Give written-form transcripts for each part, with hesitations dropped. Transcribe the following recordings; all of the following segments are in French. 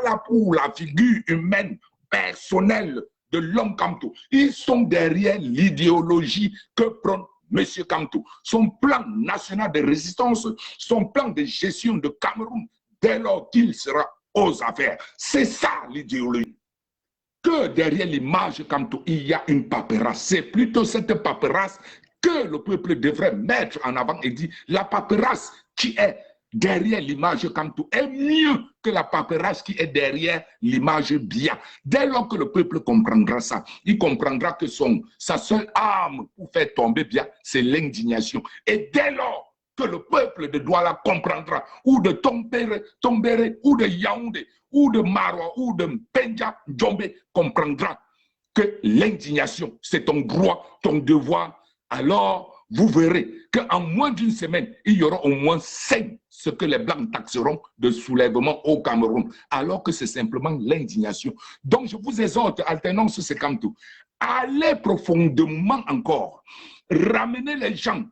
là pour la figure humaine personnelle de l'homme Kamto. Ils sont derrière l'idéologie que prend M. Kamto. Son plan national de résistance, son plan de gestion de Cameroun, dès lors qu'il sera aux affaires. C'est ça l'idéologie. Que derrière l'image Kamto, il y a une paperasse. C'est plutôt cette paperasse que le peuple devrait mettre en avant et dire la paperasse qui est derrière l'image Kamto est mieux que la paperasse qui est derrière l'image Biya. Dès lors que le peuple comprendra ça, il comprendra que sa seule arme pour faire tomber Biya, c'est l'indignation. Et dès lors que le peuple de Douala comprendra, ou de Tombere, ou de Yaoundé, ou de Maroua, ou de Pendja, Djombe, comprendra que l'indignation, c'est ton droit, ton devoir, alors vous verrez qu'en moins d'une semaine, il y aura au moins 5 ce que les Blancs taxeront de soulèvement au Cameroun, alors que c'est simplement l'indignation. Donc je vous exhorte, alternance c'est comme tout, allez profondément encore, ramenez les gens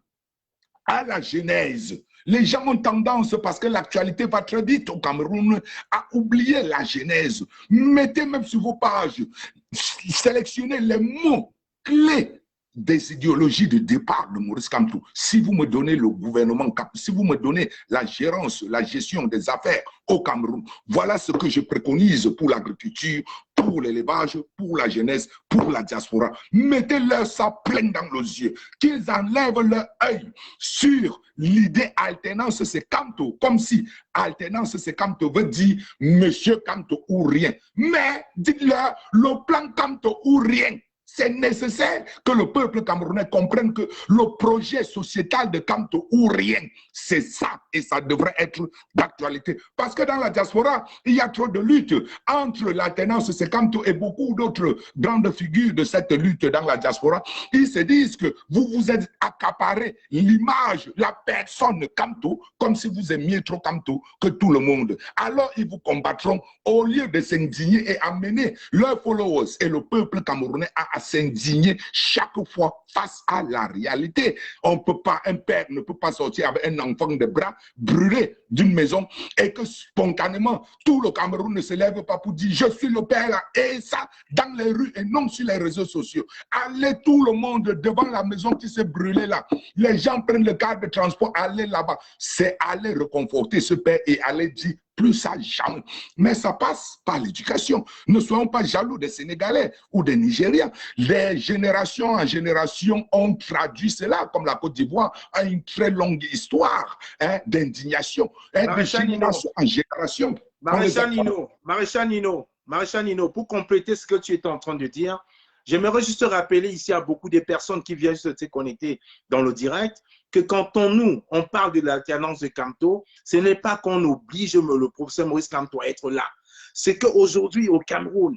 à la genèse. Les gens ont tendance, parce que l'actualité va très vite au Cameroun, à oublier la genèse. Mettez même sur vos pages, sélectionnez les mots clés des idéologies de départ de Maurice Kamto. Si vous me donnez le gouvernement, si vous me donnez la gérance, la gestion des affaires au Cameroun, voilà ce que je préconise pour l'agriculture, pour l'élevage, pour la jeunesse, pour la diaspora. Mettez-leur ça plein dans les yeux, qu'ils enlèvent leur œil sur l'idée alternance c'est Kamto, comme si alternance c'est Kamto veut dire monsieur Kamto ou rien. Mais dites-leur le plan Kamto ou rien. C'est nécessaire que le peuple camerounais comprenne que le projet sociétal de Kamto ou rien, c'est ça et ça devrait être d'actualité. Parce que dans la diaspora, il y a trop de luttes entre l'alternance c'est Kamto et beaucoup d'autres grandes figures de cette lutte dans la diaspora. Ils se disent que vous vous êtes accaparé l'image, la personne Kamto, comme si vous aimiez trop Kamto que tout le monde. Alors ils vous combattront au lieu de s'indigner et amener leurs followers et le peuple camerounais à s'indigner chaque fois face à la réalité. On peut pas, un père ne peut pas sortir avec un enfant de bras brûlé d'une maison et que spontanément tout le Cameroun ne se lève pas pour dire je suis le père là, et ça dans les rues et non sur les réseaux sociaux. Allez tout le monde devant la maison qui s'est brûlée là. Les gens prennent le car de transport, allez là-bas. C'est aller réconforter ce père et aller dire plus ça jamais. Mais ça passe par l'éducation. Ne soyons pas jaloux des Sénégalais ou des Nigériens. Les générations en génération ont traduit cela, comme la Côte d'Ivoire a une très longue histoire d'indignation, de génération en génération. Maréchal Nino, pour compléter ce que tu es en train de dire, j'aimerais juste rappeler ici à beaucoup de personnes qui viennent se connecter dans le direct que quand on parle de l'alternance de Kamto, ce n'est pas qu'on oblige le professeur Maurice Kamto à être là. C'est qu'aujourd'hui, au Cameroun,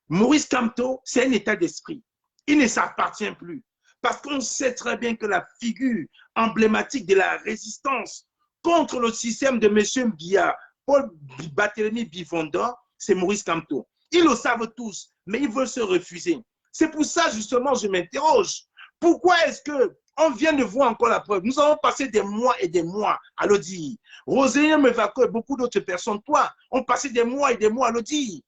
Maurice Kamto, c'est un état d'esprit. Il ne s'appartient plus. Parce qu'on sait très bien que la figure emblématique de la résistance contre le système de M. Biya, Paul Barthélemy Bivonda, c'est Maurice Kamto. Ils le savent tous, mais ils veulent se refuser. C'est pour ça, justement, je m'interroge. Pourquoi est-ce qu'on vient de voir encore la preuve? Nous avons passé des mois et des mois à le dire. Rosélie Mevako et beaucoup d'autres personnes, toi, ont passé des mois et des mois à le dire.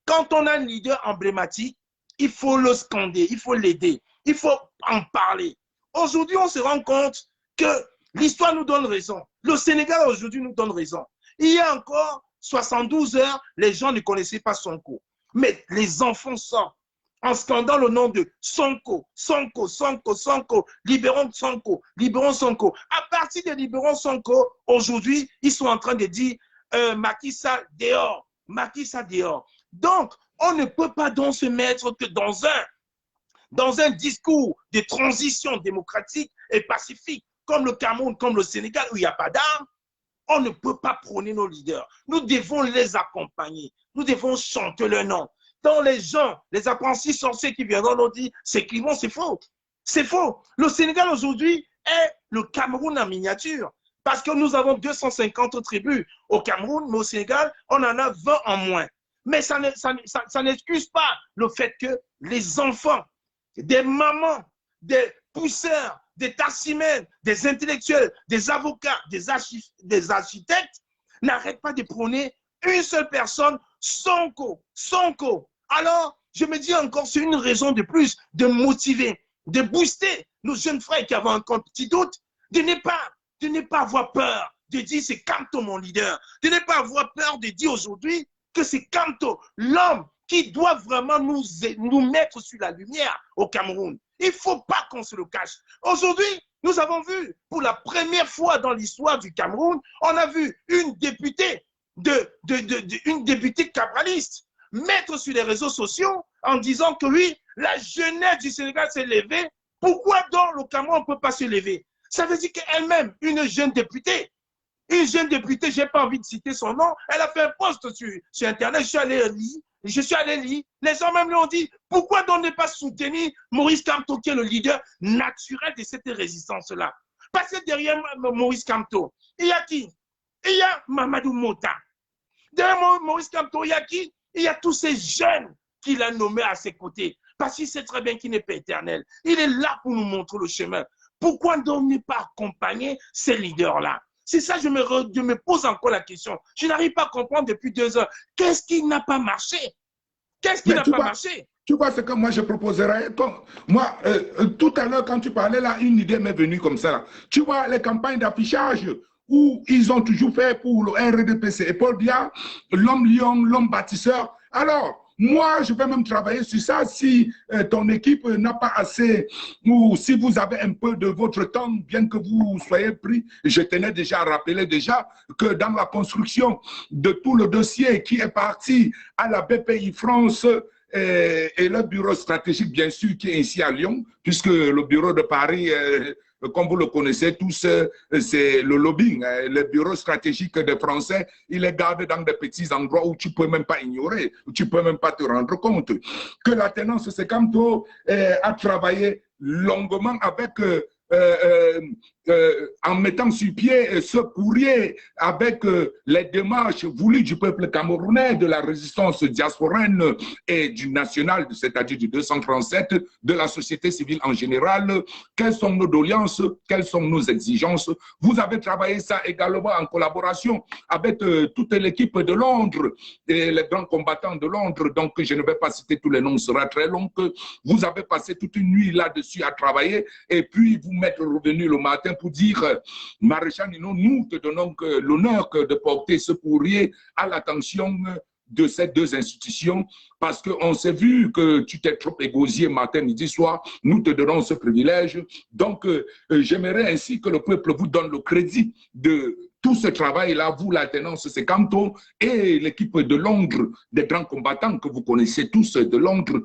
Quand on a un leader emblématique, il faut le scander, il faut l'aider, il faut en parler. Aujourd'hui, on se rend compte que l'histoire nous donne raison. Le Sénégal aujourd'hui nous donne raison. Il y a encore 72 heures, les gens ne connaissaient pas Sonko. Mais les enfants sortent en scandant le nom de Sonko, Sonko, Sonko, Sonko, libérons Sonko, libérons Sonko. À partir de libérons Sonko, aujourd'hui, ils sont en train de dire Macky Sall dehors, Macky Sall dehors. Donc, on ne peut pas donc se mettre que dans un discours de transition démocratique et pacifique, comme le Cameroun, comme le Sénégal, où il n'y a pas d'armes. On ne peut pas prôner nos leaders. Nous devons les accompagner. Nous devons chanter leur nom. Dans les gens, les apprentis sorciers qui viendront nous dire c'est Clément, c'est faux. C'est faux. Le Sénégal aujourd'hui est le Cameroun en miniature. Parce que nous avons 250 tribus au Cameroun, mais au Sénégal, on en a 20 en moins. Mais ça n'excuse pas le fait que les enfants, des mamans, des pousseurs, des taximens, des intellectuels, des avocats, des architectes n'arrêtent pas de prôner une seule personne Sonko, Sonko. Alors, je me dis encore, c'est une raison de plus de motiver, de booster nos jeunes frères qui avaient encore un petit doute, de ne pas avoir peur de dire c'est Kamto mon leader, de ne pas avoir peur de dire aujourd'hui que c'est Kamto, l'homme qui doit vraiment nous mettre sur la lumière au Cameroun. Il ne faut pas qu'on se le cache. Aujourd'hui, nous avons vu, pour la première fois dans l'histoire du Cameroun, on a vu une députée cabraliste mettre sur les réseaux sociaux en disant que oui, la jeunesse du Sénégal s'est levée. Pourquoi donc le Cameroun ne peut pas se lever? Ça veut dire qu'elle-même, une jeune députée, je n'ai pas envie de citer son nom, elle a fait un post sur Internet, je suis allé lire. Les gens même lui ont dit, pourquoi donc ne pas soutenir Maurice Kamto, qui est le leader naturel de cette résistance-là? Parce que derrière Maurice Kamto, il y a qui? Il y a Mamadou Mota. Derrière Maurice Kamto, il y a qui? Il y a tous ces jeunes qu'il a nommés à ses côtés. Parce qu'il sait très bien qu'il n'est pas éternel. Il est là pour nous montrer le chemin. Pourquoi donc ne pas accompagner ces leaders-là? C'est ça, je me pose encore la question. Je n'arrive pas à comprendre depuis 2 heures. Qu'est-ce qui n'a pas marché? Qu'est-ce qui n'a pas marché? Tu vois ce que moi je proposerais? Moi, tout à l'heure, quand tu parlais là, une idée m'est venue comme ça. Tu vois, les campagnes d'affichage où ils ont toujours fait pour le RDPC et Paul Biya, l'homme lion, l'homme bâtisseur. Alors, moi, je vais même travailler sur ça si ton équipe n'a pas assez, ou si vous avez un peu de votre temps, bien que vous soyez pris. Je tenais déjà à rappeler déjà que dans la construction de tout le dossier qui est parti à la BPI France et le bureau stratégique, bien sûr, qui est ici à Lyon, puisque le bureau de Paris, comme vous le connaissez tous, c'est le lobbying. Le bureau stratégique des Français, il est gardé dans des petits endroits où tu ne peux même pas ignorer, où tu ne peux même pas te rendre compte. Que la tenance Sekamto a travaillé longuement avec en mettant sur pied ce courrier avec les démarches voulues du peuple camerounais, de la résistance diasporaine et du national, c'est-à-dire du 237, de la société civile en général. Quelles sont nos doléances? Quelles sont nos exigences? Vous avez travaillé ça également en collaboration avec toute l'équipe de Londres et les grands combattants de Londres. Donc, je ne vais pas citer tous les noms, ce sera très long. Vous avez passé toute une nuit là-dessus à travailler et puis vous m'êtes revenu le matin pour dire Maréchal Nino, nous te donnons l'honneur de porter ce courrier à l'attention de ces 2 institutions parce qu'on s'est vu que tu t'es trop égosié matin, midi, soir. Nous te donnons ce privilège. Donc, j'aimerais ainsi que le peuple vous donne le crédit de tout ce travail-là, vous, l'alternance Sekamto et l'équipe de Londres, des grands combattants que vous connaissez tous de Londres,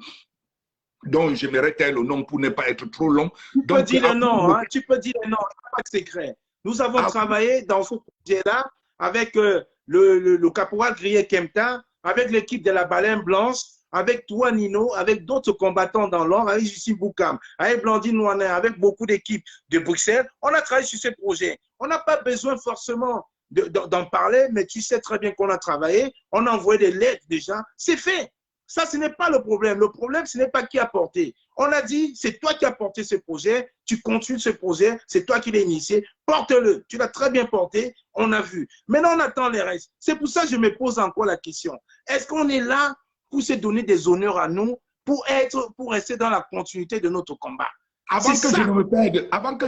dont j'aimerais taire le nom pour ne pas être trop long. Tu peux dire le nom, hein? Tu peux dire le nom, pas de secret. Nous avons travaillé dans ce projet-là avec le caporal Grillé Kemta, avec l'équipe de la Baleine Blanche, avec toi Nino, avec d'autres combattants dans l'or, avec Jussi Boukam, avec Blandine Nouanet, avec beaucoup d'équipes de Bruxelles. On a travaillé sur ce projet. On n'a pas besoin forcément d'en parler, mais tu sais très bien qu'on a travaillé, on a envoyé des lettres déjà, c'est fait. Ça, ce n'est pas le problème. Le problème, ce n'est pas qui a porté. On a dit, c'est toi qui as porté ce projet, tu continues ce projet, c'est toi qui l'as initié, porte-le. Tu l'as très bien porté, on a vu. Maintenant, on attend les restes. C'est pour ça que je me pose encore la question. Est-ce qu'on est là pour se donner des honneurs à nous, pour rester dans la continuité de notre combat? Avant que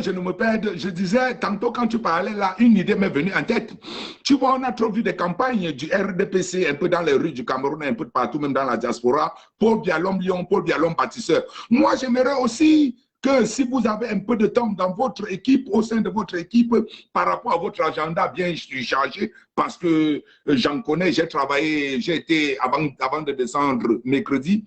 je ne me perde, je disais, tantôt quand tu parlais là, une idée m'est venue en tête. Tu vois, on a trop vu des campagnes du RDPC un peu dans les rues du Cameroun, un peu de partout, même dans la diaspora. Paul Biya l'homme lion, Paul Biya l'homme bâtisseur. Moi, j'aimerais aussi que si vous avez un peu de temps dans votre équipe, au sein de votre équipe, par rapport à votre agenda bien chargé, parce que j'en connais, j'ai travaillé, j'ai été, avant de descendre mercredi,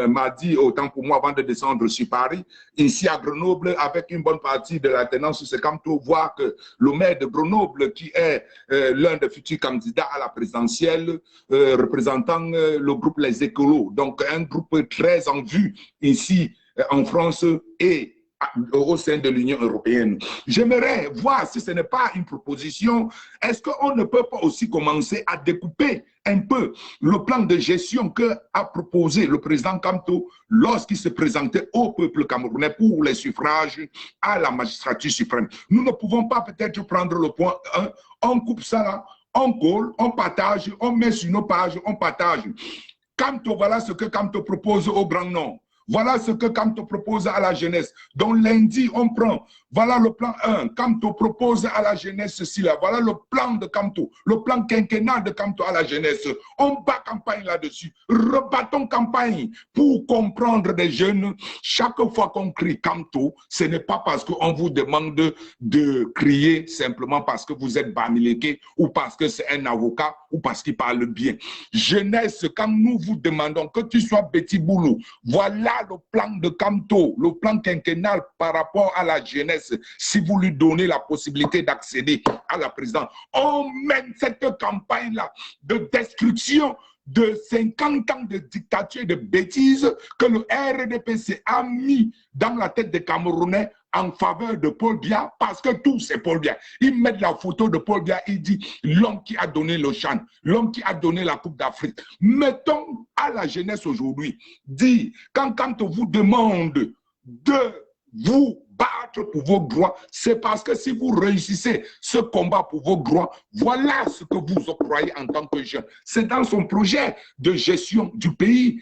mardi, autant pour moi, avant de descendre sur Paris, ici à Grenoble, avec une bonne partie de la tenance, c'est comme tout voir que le maire de Grenoble, qui est l'un des futurs candidats à la présidentielle, représentant le groupe Les Écolos, donc un groupe très en vue ici, en France et au sein de l'Union européenne. J'aimerais voir si ce n'est pas une proposition, est-ce qu'on ne peut pas aussi commencer à découper un peu le plan de gestion qu'a proposé le président Kamto lorsqu'il se présentait au peuple camerounais pour les suffrages à la magistrature suprême. Nous ne pouvons pas peut-être prendre le point 1, on coupe ça là, on colle, on partage, on met sur nos pages, on partage. Camto, voilà ce que Camto propose au Grand Nord. Voilà ce que Camto propose à la jeunesse. Donc lundi, on prend, voilà le plan 1. Camto propose à la jeunesse ceci là. Voilà le plan de Camto, le plan quinquennal de Camto à la jeunesse. On bat campagne là-dessus. Rebattons campagne pour comprendre des jeunes. Chaque fois qu'on crie Camto, ce n'est pas parce qu'on vous demande de crier simplement parce que vous êtes Bamileke ou parce que c'est un avocat ou parce qu'il parle bien. Jeunesse, quand nous vous demandons que tu sois Betty Boulou, voilà le plan de Camto, le plan quinquennal par rapport à la jeunesse, si vous lui donnez la possibilité d'accéder à la présidence. On mène cette campagne-là de destruction de 50 ans de dictature et de bêtises que le RDPC a mis dans la tête des Camerounais en faveur de Paul Biya, parce que tout c'est Paul Biya. Ils mettent la photo de Paul Biya, il dit l'homme qui a donné le Chan, l'homme qui a donné la Coupe d'Afrique. Mettons à la jeunesse aujourd'hui, dit, quand on vous demande de vous battre pour vos droits, c'est parce que si vous réussissez ce combat pour vos droits, voilà ce que vous octroyez en tant que jeune. C'est dans son projet de gestion du pays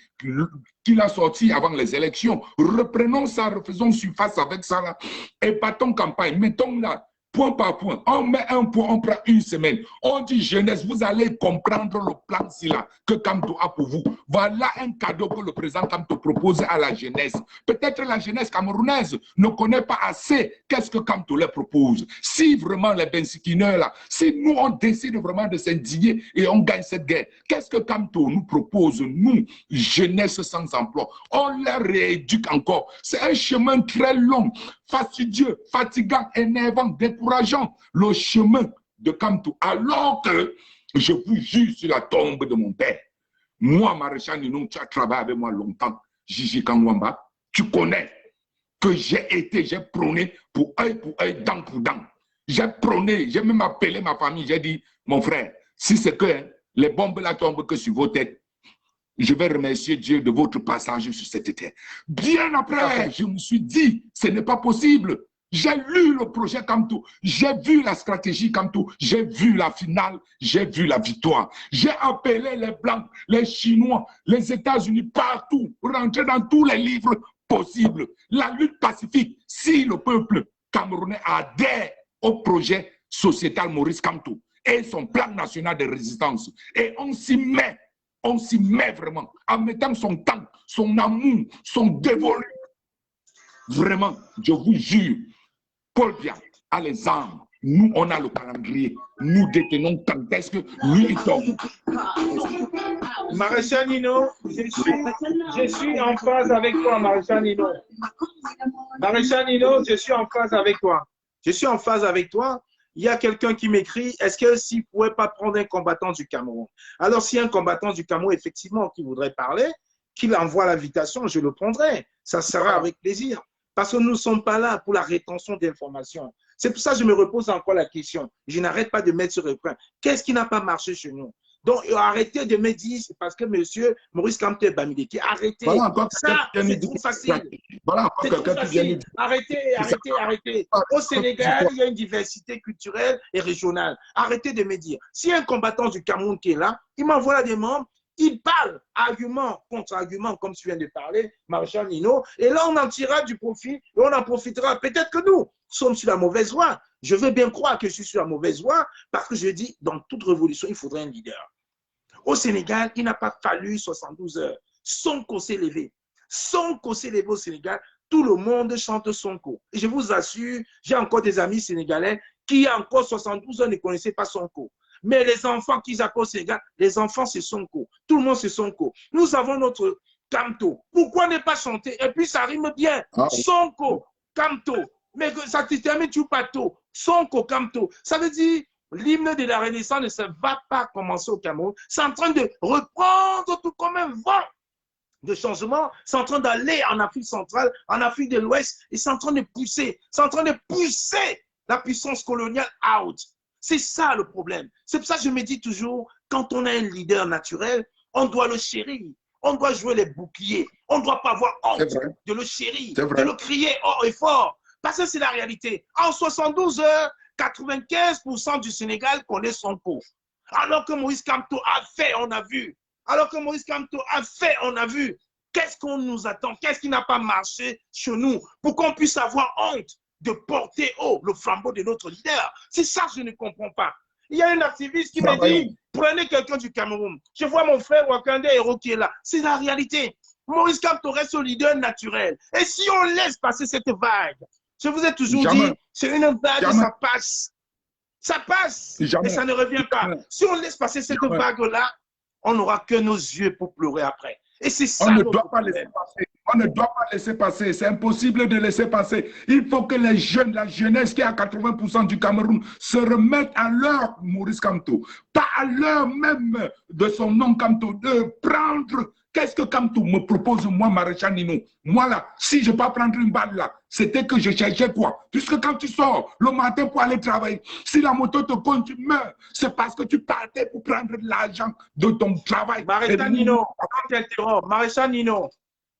qu'il a sorti avant les élections. Reprenons ça, refaisons surface avec ça là, et battons campagne, mettons là, point par point. On met un point, on prend une semaine. On dit jeunesse, vous allez comprendre le plan là que Camto a pour vous. Voilà un cadeau que le président Camto propose à la jeunesse. Peut-être la jeunesse camerounaise ne connaît pas assez qu'est-ce que Camto leur propose. Si vraiment les bensikineurs là, si nous on décide vraiment de s'indigner et on gagne cette guerre, qu'est-ce que Camto nous propose, nous, jeunesse sans emploi? On leur rééduque encore. C'est un chemin très long, fastidieux, fatigant, énervant, décourageant, le chemin de Camto. Alors que, je vous jure sur la tombe de mon père, moi, Maréchal Nino, tu as travaillé avec moi longtemps, Gigi Kangwamba, tu connais que j'ai prôné pour œil, dent pour dent. J'ai prôné, j'ai même appelé ma famille, j'ai dit, mon frère, si c'est que les bombes là tombent que sur vos têtes, je vais remercier Dieu de votre passage sur cette terre. Bien après, je me suis dit, ce n'est pas possible. J'ai lu le projet Camto, j'ai vu la stratégie Camto, j'ai vu la finale, j'ai vu la victoire. J'ai appelé les Blancs, les Chinois, les États-Unis, partout, pour rentrer dans tous les livres possibles. La lutte pacifique, si le peuple camerounais adhère au projet sociétal Maurice Camto et son plan national de résistance, et on s'y met vraiment, en mettant son temps, son amour, son dévolu. Vraiment, je vous jure, Paul Biya a les armes. Nous, on a le calendrier. Nous détenons quand est-ce que lui, il tombe. Maréchal Nino, je suis en phase avec toi, Maréchal Nino. Maréchal Nino, je suis en phase avec toi. Je suis en phase avec toi. Il y a quelqu'un qui m'écrit, est-ce que s'il ne pouvait pas prendre un combattant du Cameroun? Alors, s'il y a un combattant du Cameroun, effectivement, qui voudrait parler, qu'il envoie l'invitation, je le prendrai. Ça sera avec plaisir. Parce que nous ne sommes pas là pour la rétention d'informations. C'est pour ça que je me repose encore la question. Je n'arrête pas de mettre ce refrain. Qu'est-ce qui n'a pas marché chez nous? Donc, arrêtez de me dire, c'est parce que monsieur Maurice Kamto est Bamileke. Arrêtez. Voilà, ça, c'est trop facile. Voilà, c'est trop facile. Arrêtez. Au Sénégal, il y a une diversité culturelle et régionale. Arrêtez de me dire. S'il y a un combattant du Cameroun qui est là, il m'envoie des membres, il parle argument contre argument, comme tu viens de parler, Maréchal Nino, et là, on en tirera du profit et on en profitera. Peut-être que nous sommes sur la mauvaise voie. Je veux bien croire que je suis sur la mauvaise voie parce que je dis, dans toute révolution, il faudrait un leader. Au Sénégal, il n'a pas fallu 72 heures. Sonko s'est levé. Sonko s'est levé au Sénégal. Tout le monde chante Sonko. Et je vous assure, j'ai encore des amis sénégalais qui, encore 72 heures, ne connaissaient pas Sonko. Mais les enfants qui appellent au Sénégal, les enfants, c'est Sonko. Tout le monde, c'est Sonko. Nous avons notre Kamto. Pourquoi ne pas chanter? Et puis, ça rime bien. Sonko, Kamto. Mais ça te termine tout pato. Sonko, Kamto. Ça veut dire, l'hymne de la Renaissance ne se va pas commencer au Cameroun. C'est en train de reprendre tout comme un vent de changement. C'est en train d'aller en Afrique centrale, en Afrique de l'Ouest. Et c'est en train de pousser. C'est en train de pousser la puissance coloniale out. C'est ça le problème. C'est pour ça que je me dis toujours, quand on a un leader naturel, on doit le chérir. On doit jouer les boucliers. On ne doit pas avoir honte de le chérir, de le crier haut et fort. Parce que c'est la réalité. En 72 heures, 95% du Sénégal connaît Sonko. Alors que Moïse Kamto a fait, on a vu. Alors que Moïse Kamto a fait, on a vu. Qu'est-ce qu'on nous attend? Qu'est-ce qui n'a pas marché chez nous pour qu'on puisse avoir honte de porter haut le flambeau de notre leader? C'est ça que je ne comprends pas. Il y a un activiste qui m'a dit, prenez quelqu'un du Cameroun. Je vois mon frère Wakanda Héros qui est là. C'est la réalité. Maurice Kamto reste au leader naturel. Et si on laisse passer cette vague, je vous ai toujours dit, c'est une vague et ça passe. Ça passe et ça ne revient pas. Si on laisse passer cette vague-là, on n'aura que nos yeux pour pleurer après. Et c'est ça. On ne doit pas laisser passer. On ne doit pas laisser passer. C'est impossible de laisser passer. Il faut que les jeunes, la jeunesse qui est à 80% du Cameroun, se remettent à l'heure Maurice Kamto. Pas à l'heure même de son nom Kamto. De prendre. Qu'est-ce que Kamto me propose, moi, Maréchal Nino? Moi, là, si je ne peux pas prendre une balle, là, c'était que je cherchais quoi? Puisque quand tu sors le matin pour aller travailler, si la moto te compte, tu meurs, c'est parce que tu partais pour prendre l'argent de ton travail. Maréchal Nino, Maréchal Nino,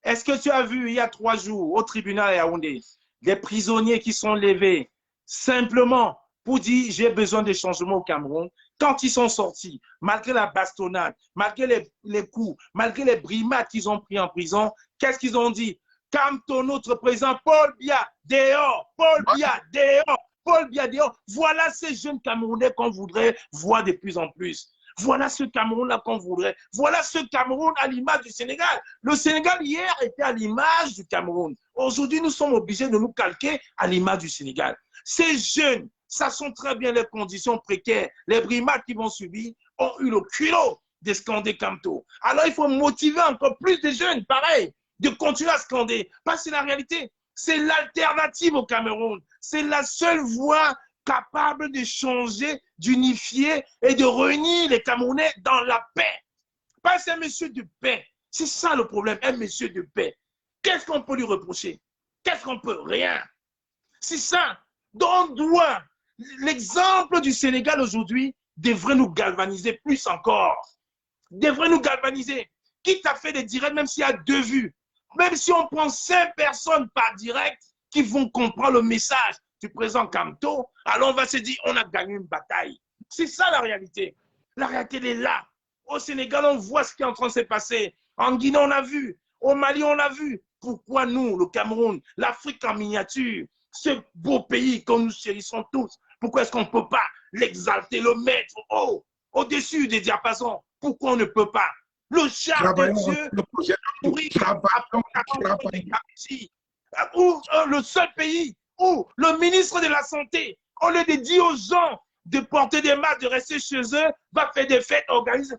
est-ce que tu as vu il y a 3 jours au tribunal à Yaoundé des prisonniers qui sont levés simplement pour dire j'ai besoin de changements au Cameroun? Quand ils sont sortis, malgré la bastonnade, malgré les coups, malgré les brimades qu'ils ont pris en prison, qu'est-ce qu'ils ont dit? Kamto, notre président, Paul Biya, dehors, Paul Biya, dehors, Paul Biya, dehors. Voilà ces jeunes Camerounais qu'on voudrait voir de plus en plus. Voilà ce Cameroun-là qu'on voudrait. Voilà ce Cameroun à l'image du Sénégal. Le Sénégal hier était à l'image du Cameroun. Aujourd'hui, nous sommes obligés de nous calquer à l'image du Sénégal. Ces jeunes, ça sont très bien les conditions précaires. Les brimades qu'ils vont subir ont eu le culot de scander Kamto. Alors, il faut motiver encore plus de jeunes, pareil, de continuer à scander. Parce que c'est la réalité. C'est l'alternative au Cameroun. C'est la seule voie capable de changer, d'unifier et de réunir les Camerounais dans la paix. Pas un monsieur de paix. C'est ça le problème, un monsieur de paix. Qu'est-ce qu'on peut lui reprocher? Qu'est-ce qu'on peut? Rien. C'est ça. Donc on doit. L'exemple du Sénégal aujourd'hui devrait nous galvaniser plus encore. Devrait nous galvaniser. Quitte à faire des directs, même s'il y a 2 vues. Même si on prend 5 personnes par direct qui vont comprendre le message du président Kamto, alors on va se dire on a gagné une bataille. C'est ça la réalité. La réalité elle est là. Au Sénégal, on voit ce qui est en train de se passer. En Guinée, on a vu. Au Mali, on a vu. Pourquoi nous, le Cameroun, l'Afrique en miniature, ce beau pays que nous chérissons tous, pourquoi est-ce qu'on ne peut pas l'exalter, le mettre au-dessus des diapasons? Pourquoi on ne peut pas? Le char de Dieu, le seul pays où le ministre de la Santé, au lieu de dire aux gens de porter des masques, de rester chez eux, va faire des fêtes,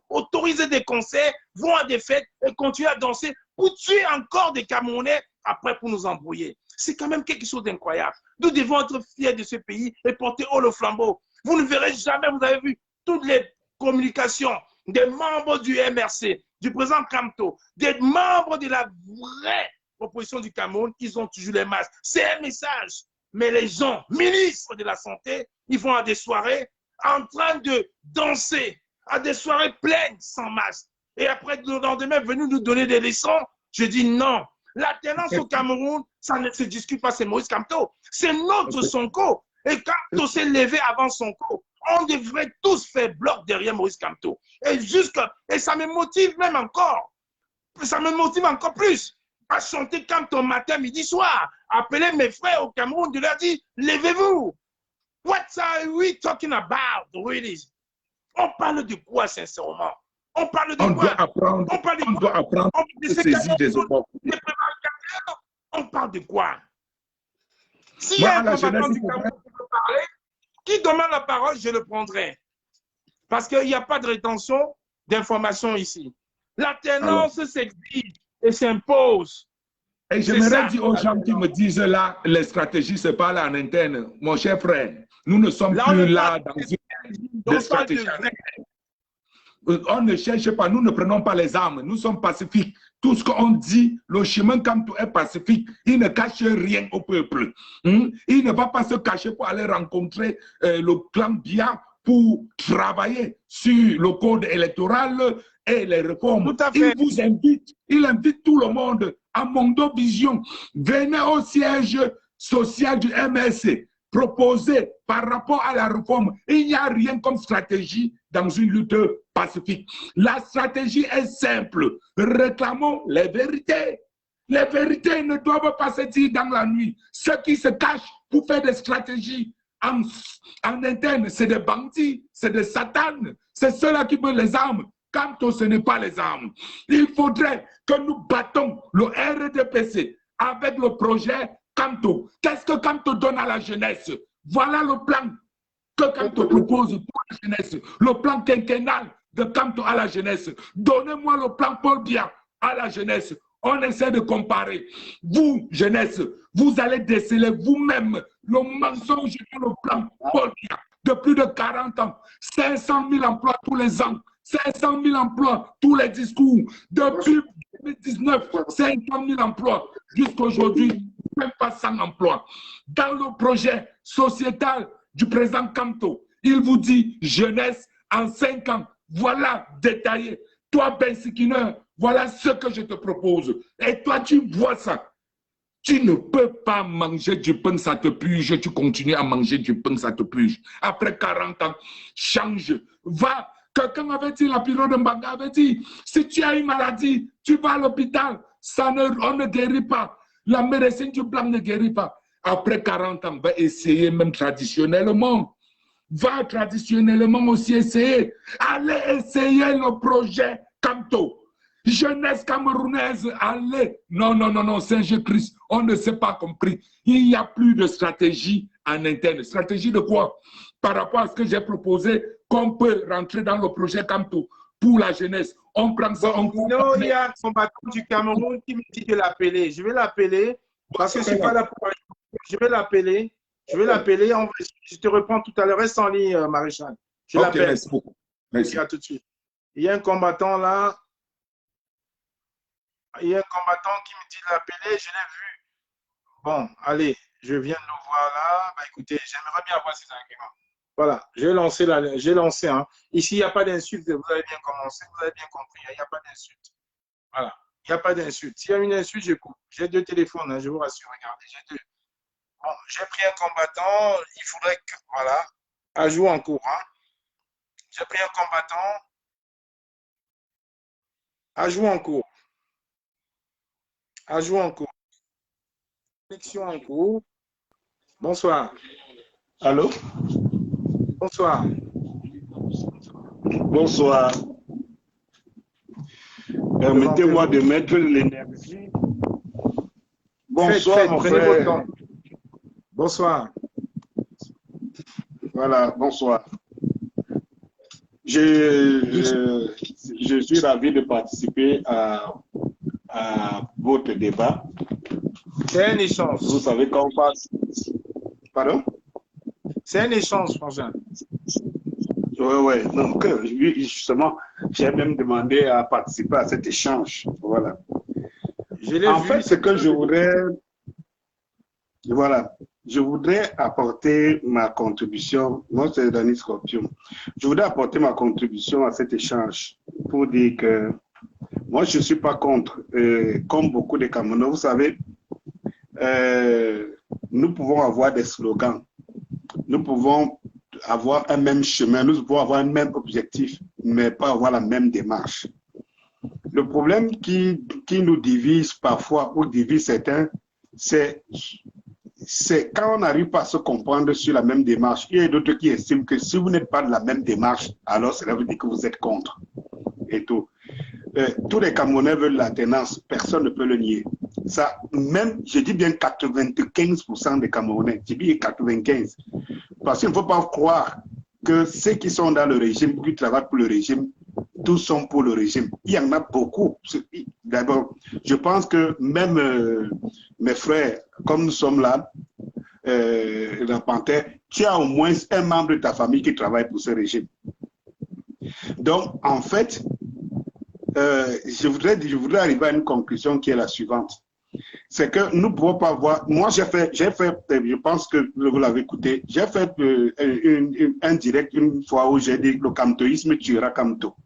autoriser des concerts, vont à des fêtes et continuer à danser pour tuer encore des Camerounais après pour nous embrouiller. C'est quand même quelque chose d'incroyable. Nous devons être fiers de ce pays et porter haut le flambeau. Vous ne verrez jamais, vous avez vu toutes les communications des membres du MRC, du président Kamto, des membres de la vraie opposition du Cameroun, ils ont toujours les masques. C'est un message. Mais les gens, ministres de la Santé, ils vont à des soirées en train de danser, à des soirées pleines sans masque. Et après, le lendemain, venus nous donner des leçons. Je dis non. L'alternance au Cameroun, ça ne se discute pas, c'est Maurice Kamto. C'est notre Sonko. Et Kamto s'est levé avant Sonko. On devrait tous faire bloc derrière Maurice Kamto. Et ça me motive même encore. Ça me motive encore plus à chanter Kamto matin, midi, soir. Appeler mes frères au Cameroun, de leur dire, levez-vous. What are we talking about, really? On parle de quoi, sincèrement? On parle de quoi? On doit apprendre à saisir des opportunités. On parle de quoi? S'il y a un combattant du Cameroun qui veut parler, qui demande la parole, je le prendrai. Parce qu'il n'y a pas de rétention d'informations ici. L'alternance s'exige et s'impose. Et j'aimerais dire aux gens qui me disent là, les stratégies se parlent en interne. Mon cher frère, nous ne sommes plus là dans une stratégie. On ne cherche pas, nous ne prenons pas les armes, nous sommes pacifiques. Tout ce qu'on dit, le chemin Kamto est pacifique. Il ne cache rien au peuple. Il ne va pas se cacher pour aller rencontrer le clan Biya pour travailler sur le code électoral et les réformes. Il vous invite, il invite tout le monde à Mondo Vision. Venez au siège social du MSC. proposé par rapport à la réforme, il n'y a rien comme stratégie dans une lutte pacifique. La stratégie est simple. Réclamons les vérités. Les vérités ne doivent pas se dire dans la nuit. Ceux qui se cachent pour faire des stratégies en interne, c'est des bandits, c'est des satanes, c'est ceux-là qui veulent les armes. Quand ce n'est pas les armes. Il faudrait que nous battons le RDPC avec le projet Camto. Qu'est-ce que Camto donne à la jeunesse? Voilà le plan que Camto propose pour la jeunesse. Le plan quinquennal de Camto à la jeunesse. Donnez-moi le plan Paul Biya à la jeunesse. On essaie de comparer. Vous, jeunesse, vous allez déceler vous-même le mensonge dans le plan Paul Biya de plus de 40 ans. 500 000 emplois tous les ans. 500 000 emplois tous les discours. Depuis 2019, 500 000 emplois. Jusqu'à aujourd'hui, même pas 100 emplois. Dans le projet sociétal du président Camto, il vous dit jeunesse en 5 ans. Voilà détaillé. Toi, Ben Sikiner, voilà ce que je te propose. Et toi, tu vois ça. Tu ne peux pas manger du pain, ça te puge. Tu continues à manger du pain, ça te puge. Après 40 ans, change. Va. Quelqu'un avait dit, la pyramide de Mbanga avait dit, si tu as une maladie, tu vas à l'hôpital, on ne guérit pas. La médecine du blanc ne guérit pas. Après 40 ans, va essayer même traditionnellement. Va traditionnellement aussi essayer. Allez essayer le projet Camto. Jeunesse camerounaise, allez. Non, non, non, non, Saint-Jésus-Christ, on ne s'est pas compris. Il n'y a plus de stratégie en interne. Stratégie de quoi? Par rapport à ce que j'ai proposé, qu'on peut rentrer dans le projet Camto pour la jeunesse. On prend ça, on... Non, il y a un combattant du Cameroun qui me dit de l'appeler. Je vais l'appeler parce que je ne suis pas là pour... Je vais l'appeler. Je vais l'appeler. Je te reprends tout à l'heure. Reste en ligne, Maréchal. Je l'appelle. Merci beaucoup. Merci. À tout de suite. Il y a un combattant là. Il y a un combattant qui me dit de l'appeler. Je l'ai vu. Bon, allez. Je viens de le voir là. Bah, écoutez, j'aimerais bien avoir ses arguments. Voilà, j'ai lancé là, j'ai lancé. Hein. Ici, il n'y a pas d'insulte, vous avez bien commencé, vous avez bien compris, il n'y a pas d'insulte. Voilà, il n'y a pas d'insulte. S'il y a une insulte, je coupe. J'ai 2 téléphones, hein, je vous rassure, regardez, j'ai 2. Bon, j'ai pris un combattant, il faudrait que, voilà, ajout en cours. Hein. J'ai pris un combattant, ajout en cours. Ajout en cours. Connexion en cours. Bonsoir. Allô? Bonsoir. Bonsoir. Permettez-moi de mettre l'énergie. Bonsoir, faites, mon prenez frère. votre temps. Bonsoir. Voilà, bonsoir. Je suis ravi de participer à votre débat. C'est un échange. Vous savez quand on passe... Pardon? C'est un échange, frangin. Oui. Donc, justement, j'ai même demandé à participer à cet échange. Voilà. En fait, ce que je voudrais... Voilà. Je voudrais apporter ma contribution. Moi, c'est Danny Scorpion. Je voudrais apporter ma contribution à cet échange pour dire que moi, je ne suis pas contre. Comme beaucoup de Camerounais, vous savez, nous pouvons avoir des slogans. Nous pouvons avoir un même chemin, nous pouvons avoir un même objectif, mais pas avoir la même démarche. Le problème qui nous divise parfois, ou divise certains, c'est quand on n'arrive pas à se comprendre sur la même démarche. Il y a d'autres qui estiment que si vous n'êtes pas de la même démarche, alors cela veut dire que vous êtes contre. Et tout. Tous les Camerounais veulent l'alternance, personne ne peut le nier. Ça, même, je dis bien 95% des Camerounais, je dis 95%. Parce qu'il ne faut pas croire que ceux qui sont dans le régime, qui travaillent pour le régime, tous sont pour le régime. Il y en a beaucoup. D'abord, je pense que même mes frères, comme nous sommes là, la Panthère, tu as au moins un membre de ta famille qui travaille pour ce régime. Donc, en fait, je voudrais arriver à une conclusion qui est la suivante. C'est que nous ne pouvons pas voir. Moi, j'ai fait, je pense que vous l'avez écouté, j'ai fait un direct une fois où j'ai dit le camtoïsme tuera Camto.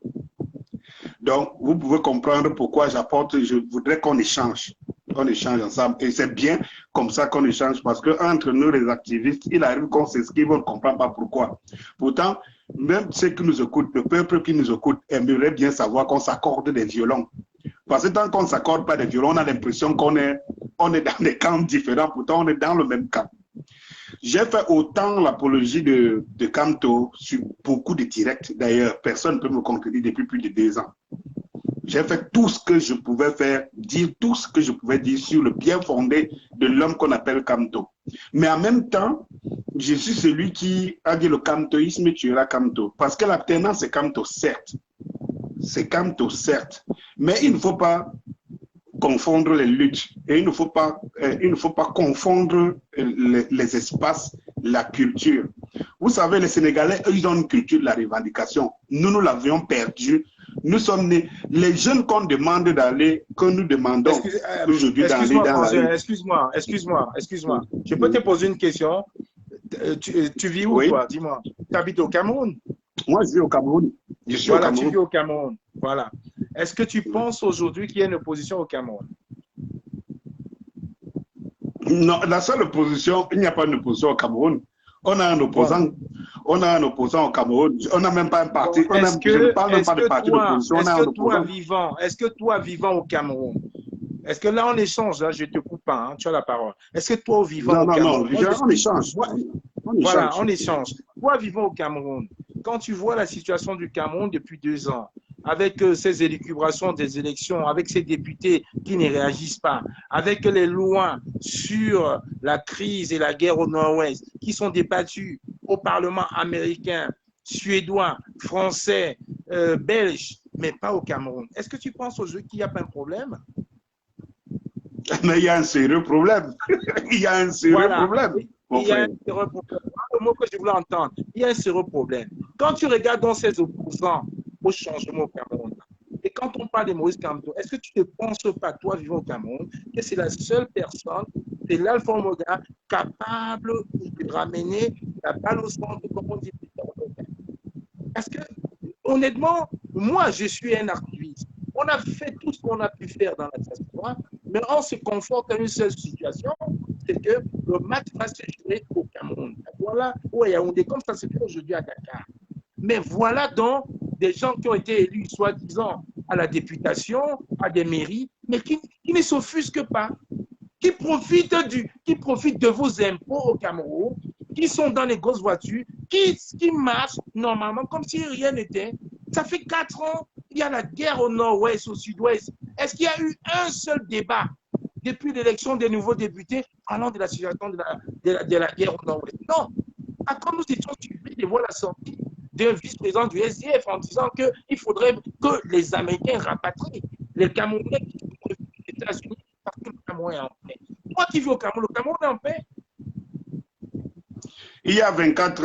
Donc, vous pouvez comprendre pourquoi j'apporte, je voudrais qu'on échange. On échange ensemble. Et c'est bien comme ça qu'on échange parce qu'entre nous, les activistes, il arrive qu'on s'esquive, on ne comprend pas pourquoi. Pourtant, même ceux qui nous écoutent, le peuple qui nous écoute, aimerait bien savoir qu'on s'accorde des violons. Parce que tant qu'on ne s'accorde pas des violons, on a l'impression qu'on est dans des camps différents. Pourtant, on est dans le même camp. J'ai fait autant l'apologie de Kamto sur beaucoup de directs. D'ailleurs, personne ne peut me contredire depuis plus de 2 ans. J'ai fait tout ce que je pouvais faire, dire tout ce que je pouvais dire sur le bien fondé de l'homme qu'on appelle Kamto. Mais en même temps, je suis celui qui a dit le kamtoïsme tuera Kamto. Parce que l'alternance, c'est Kamto, certes. C'est Kamto, certes. Mais il ne faut pas confondre les luttes et il ne faut pas confondre les espaces, la culture. Vous savez, les Sénégalais, eux, ils ont une culture de la revendication. Nous l'avions perdue. Nous sommes nés. Les jeunes qu'on demande d'aller, que nous demandons aujourd'hui d'aller dans la rue. Excuse-moi. Je peux te poser une question? Tu vis où, toi? Dis-moi. Tu habites au Cameroun? Moi, je vis au Cameroun. Je suis au Cameroun. Tu vis au Cameroun. Voilà. Est-ce que tu penses aujourd'hui qu'il y a une opposition au Cameroun? Non, la seule opposition, il n'y a pas d'opposition au Cameroun. On a un opposant. On a un opposant au Cameroun. On n'a même pas un parti. Je ne parle même pas de parti d'opposition. Est-ce que toi, vivant au Cameroun, est-ce que là, on échange, là, je ne te coupe pas, hein, tu as la parole. Est-ce que toi, vivant au Cameroun… Non, on échange. Voilà, on échange. Toi, vivant au Cameroun, quand tu vois la situation du Cameroun depuis 2 ans, avec ces élucubrations des élections, avec ces députés qui ne réagissent pas, avec les lois sur la crise et la guerre au Nord-Ouest qui sont débattues au Parlement américain, suédois, français, belge, mais pas au Cameroun. Est-ce que tu penses aujourd'hui qu'il n'y a pas un problème? Mais il y a un sérieux problème. Il y a un sérieux problème. Il y a un sérieux problème. Le mot que je voulais entendre, il y a un sérieux problème. Quand tu regardes dans ces opposants au changement au Cameroun, et quand on parle de Maurice Kamto, est-ce que tu ne penses pas, toi vivant au Cameroun, que c'est la seule personne, c'est l'alpha omega, capable de ramener la balle au centre, comme on dit? Parce que, honnêtement, moi, je suis un activiste. On a fait tout ce qu'on a pu faire dans la diaspora, mais on se conforte à une seule situation, c'est que le match va se jouer au Cameroun. Voilà, où Yaoundé, comme ça se fait aujourd'hui à Dakar. Mais voilà donc des gens qui ont été élus, soi-disant, à la députation, à des mairies, mais qui ne s'offusquent pas, qui profitent de vos impôts au Cameroun, qui sont dans les grosses voitures, qui marchent normalement comme si rien n'était. Ça fait 4 ans, il y a la guerre au nord-ouest, au sud-ouest. Est-ce qu'il y a eu un seul débat depuis l'élection des nouveaux députés parlant de la situation de la guerre au nord-ouest? Non. Quand nous étions surpris de voir la sortie d'un vice-président du SDF en disant qu'il faudrait que les Américains rapatrient les Camerounais qui sont aux États-Unis parce que le Cameroun est en paix. Moi qui vis au Cameroun, le Cameroun est en paix. Il y a 24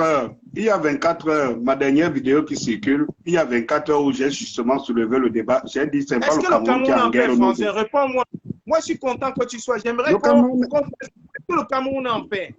heures, ma dernière vidéo qui circule, il y a 24 heures où j'ai justement soulevé le débat. J'ai dit c'est pas le Cameroun qui est en guerre. Français, réponds-moi. Moi, je suis content que tu sois. J'aimerais qu'on fasse que le Cameroun est en paix.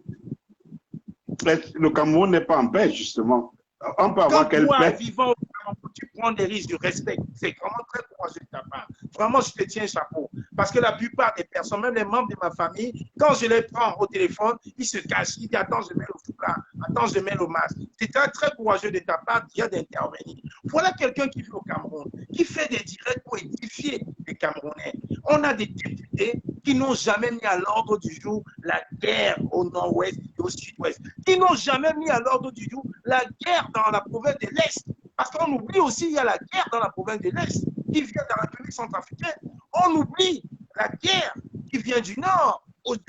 Le Cameroun n'est pas en paix, justement. On peut avoir quelle paix? Vivant au Cameroun, tu prends des risques, du respect. C'est vraiment très courageux de ta part. Vraiment, je te tiens chapeau. Parce que la plupart des personnes, même les membres de ma famille, quand je les prends au téléphone, ils se cachent. Ils disent attends, je mets le foulard, attends, je mets le masque. C'est très, très courageux de ta part d'intervenir. Voilà quelqu'un qui vit au Cameroun, qui fait des directs pour édifier les Camerounais. On a des députés qui n'ont jamais mis à l'ordre du jour la guerre au nord-ouest et au sud-ouest, qui n'ont jamais mis à l'ordre du jour la guerre dans la province de l'Est. Parce qu'on oublie aussi, il y a la guerre dans la province de l'Est qui vient de la République centrafricaine. On oublie la guerre qui vient du Nord,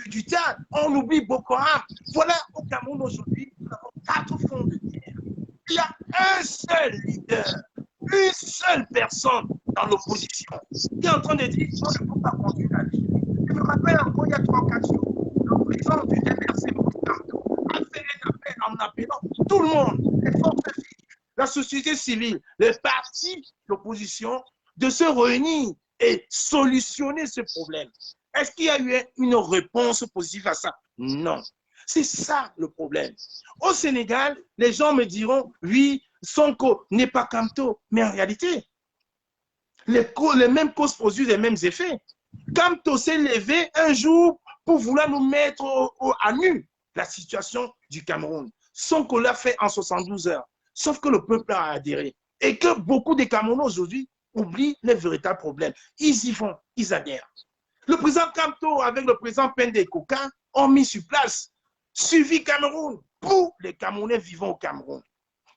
du Tchad. On oublie Boko Haram. Voilà, au Cameroun aujourd'hui, nous avons 4 fonds de guerre. Il y a un seul leader, une seule personne dans l'opposition qui est en train de dire on ne peut pas conduire la vie. Je me rappelle encore il y a 3-4 jours, le président du MRC a fait un appel en appelant tout le monde, les forces vives, la société civile, les partis d'opposition, de se réunir et solutionner ce problème. Est-ce qu'il y a eu une réponse positive à ça? Non. C'est ça le problème. Au Sénégal, les gens me diront, oui, Sonko n'est pas Kamto, mais en réalité, les mêmes causes produisent les mêmes effets. Kamto s'est levé un jour pour vouloir nous mettre à nu la situation du Cameroun. Son qu'on l'a fait en 72 heures. Sauf que le peuple a adhéré. Et que beaucoup de Camerounais aujourd'hui oublient les véritables problèmes. Ils y vont, ils adhèrent. Le président Kamto avec le président Pende Koka ont mis sur place suivi Cameroun pour les Camerounais vivant au Cameroun.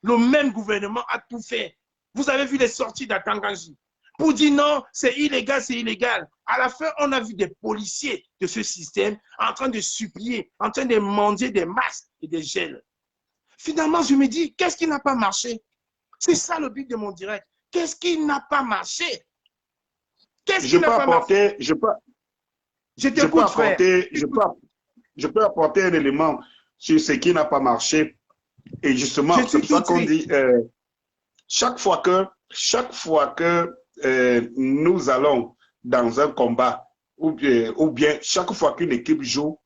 Le même gouvernement a tout fait. Vous avez vu les sorties d'Atangaji pour dire non, c'est illégal, c'est illégal. À la fin, on a vu des policiers de ce système en train de supplier, en train de mendier des masques et des gels. Finalement, je me dis, qu'est-ce qui n'a pas marché? C'est ça le but de mon direct. Qu'est-ce qui n'a pas marché? Qu'est-ce qui n'a pas marché? Je peux apporter un élément sur ce qui n'a pas marché. Et justement, c'est pour ça qu'on dit, chaque fois que nous allons dans un combat, ou bien chaque fois qu'une équipe joue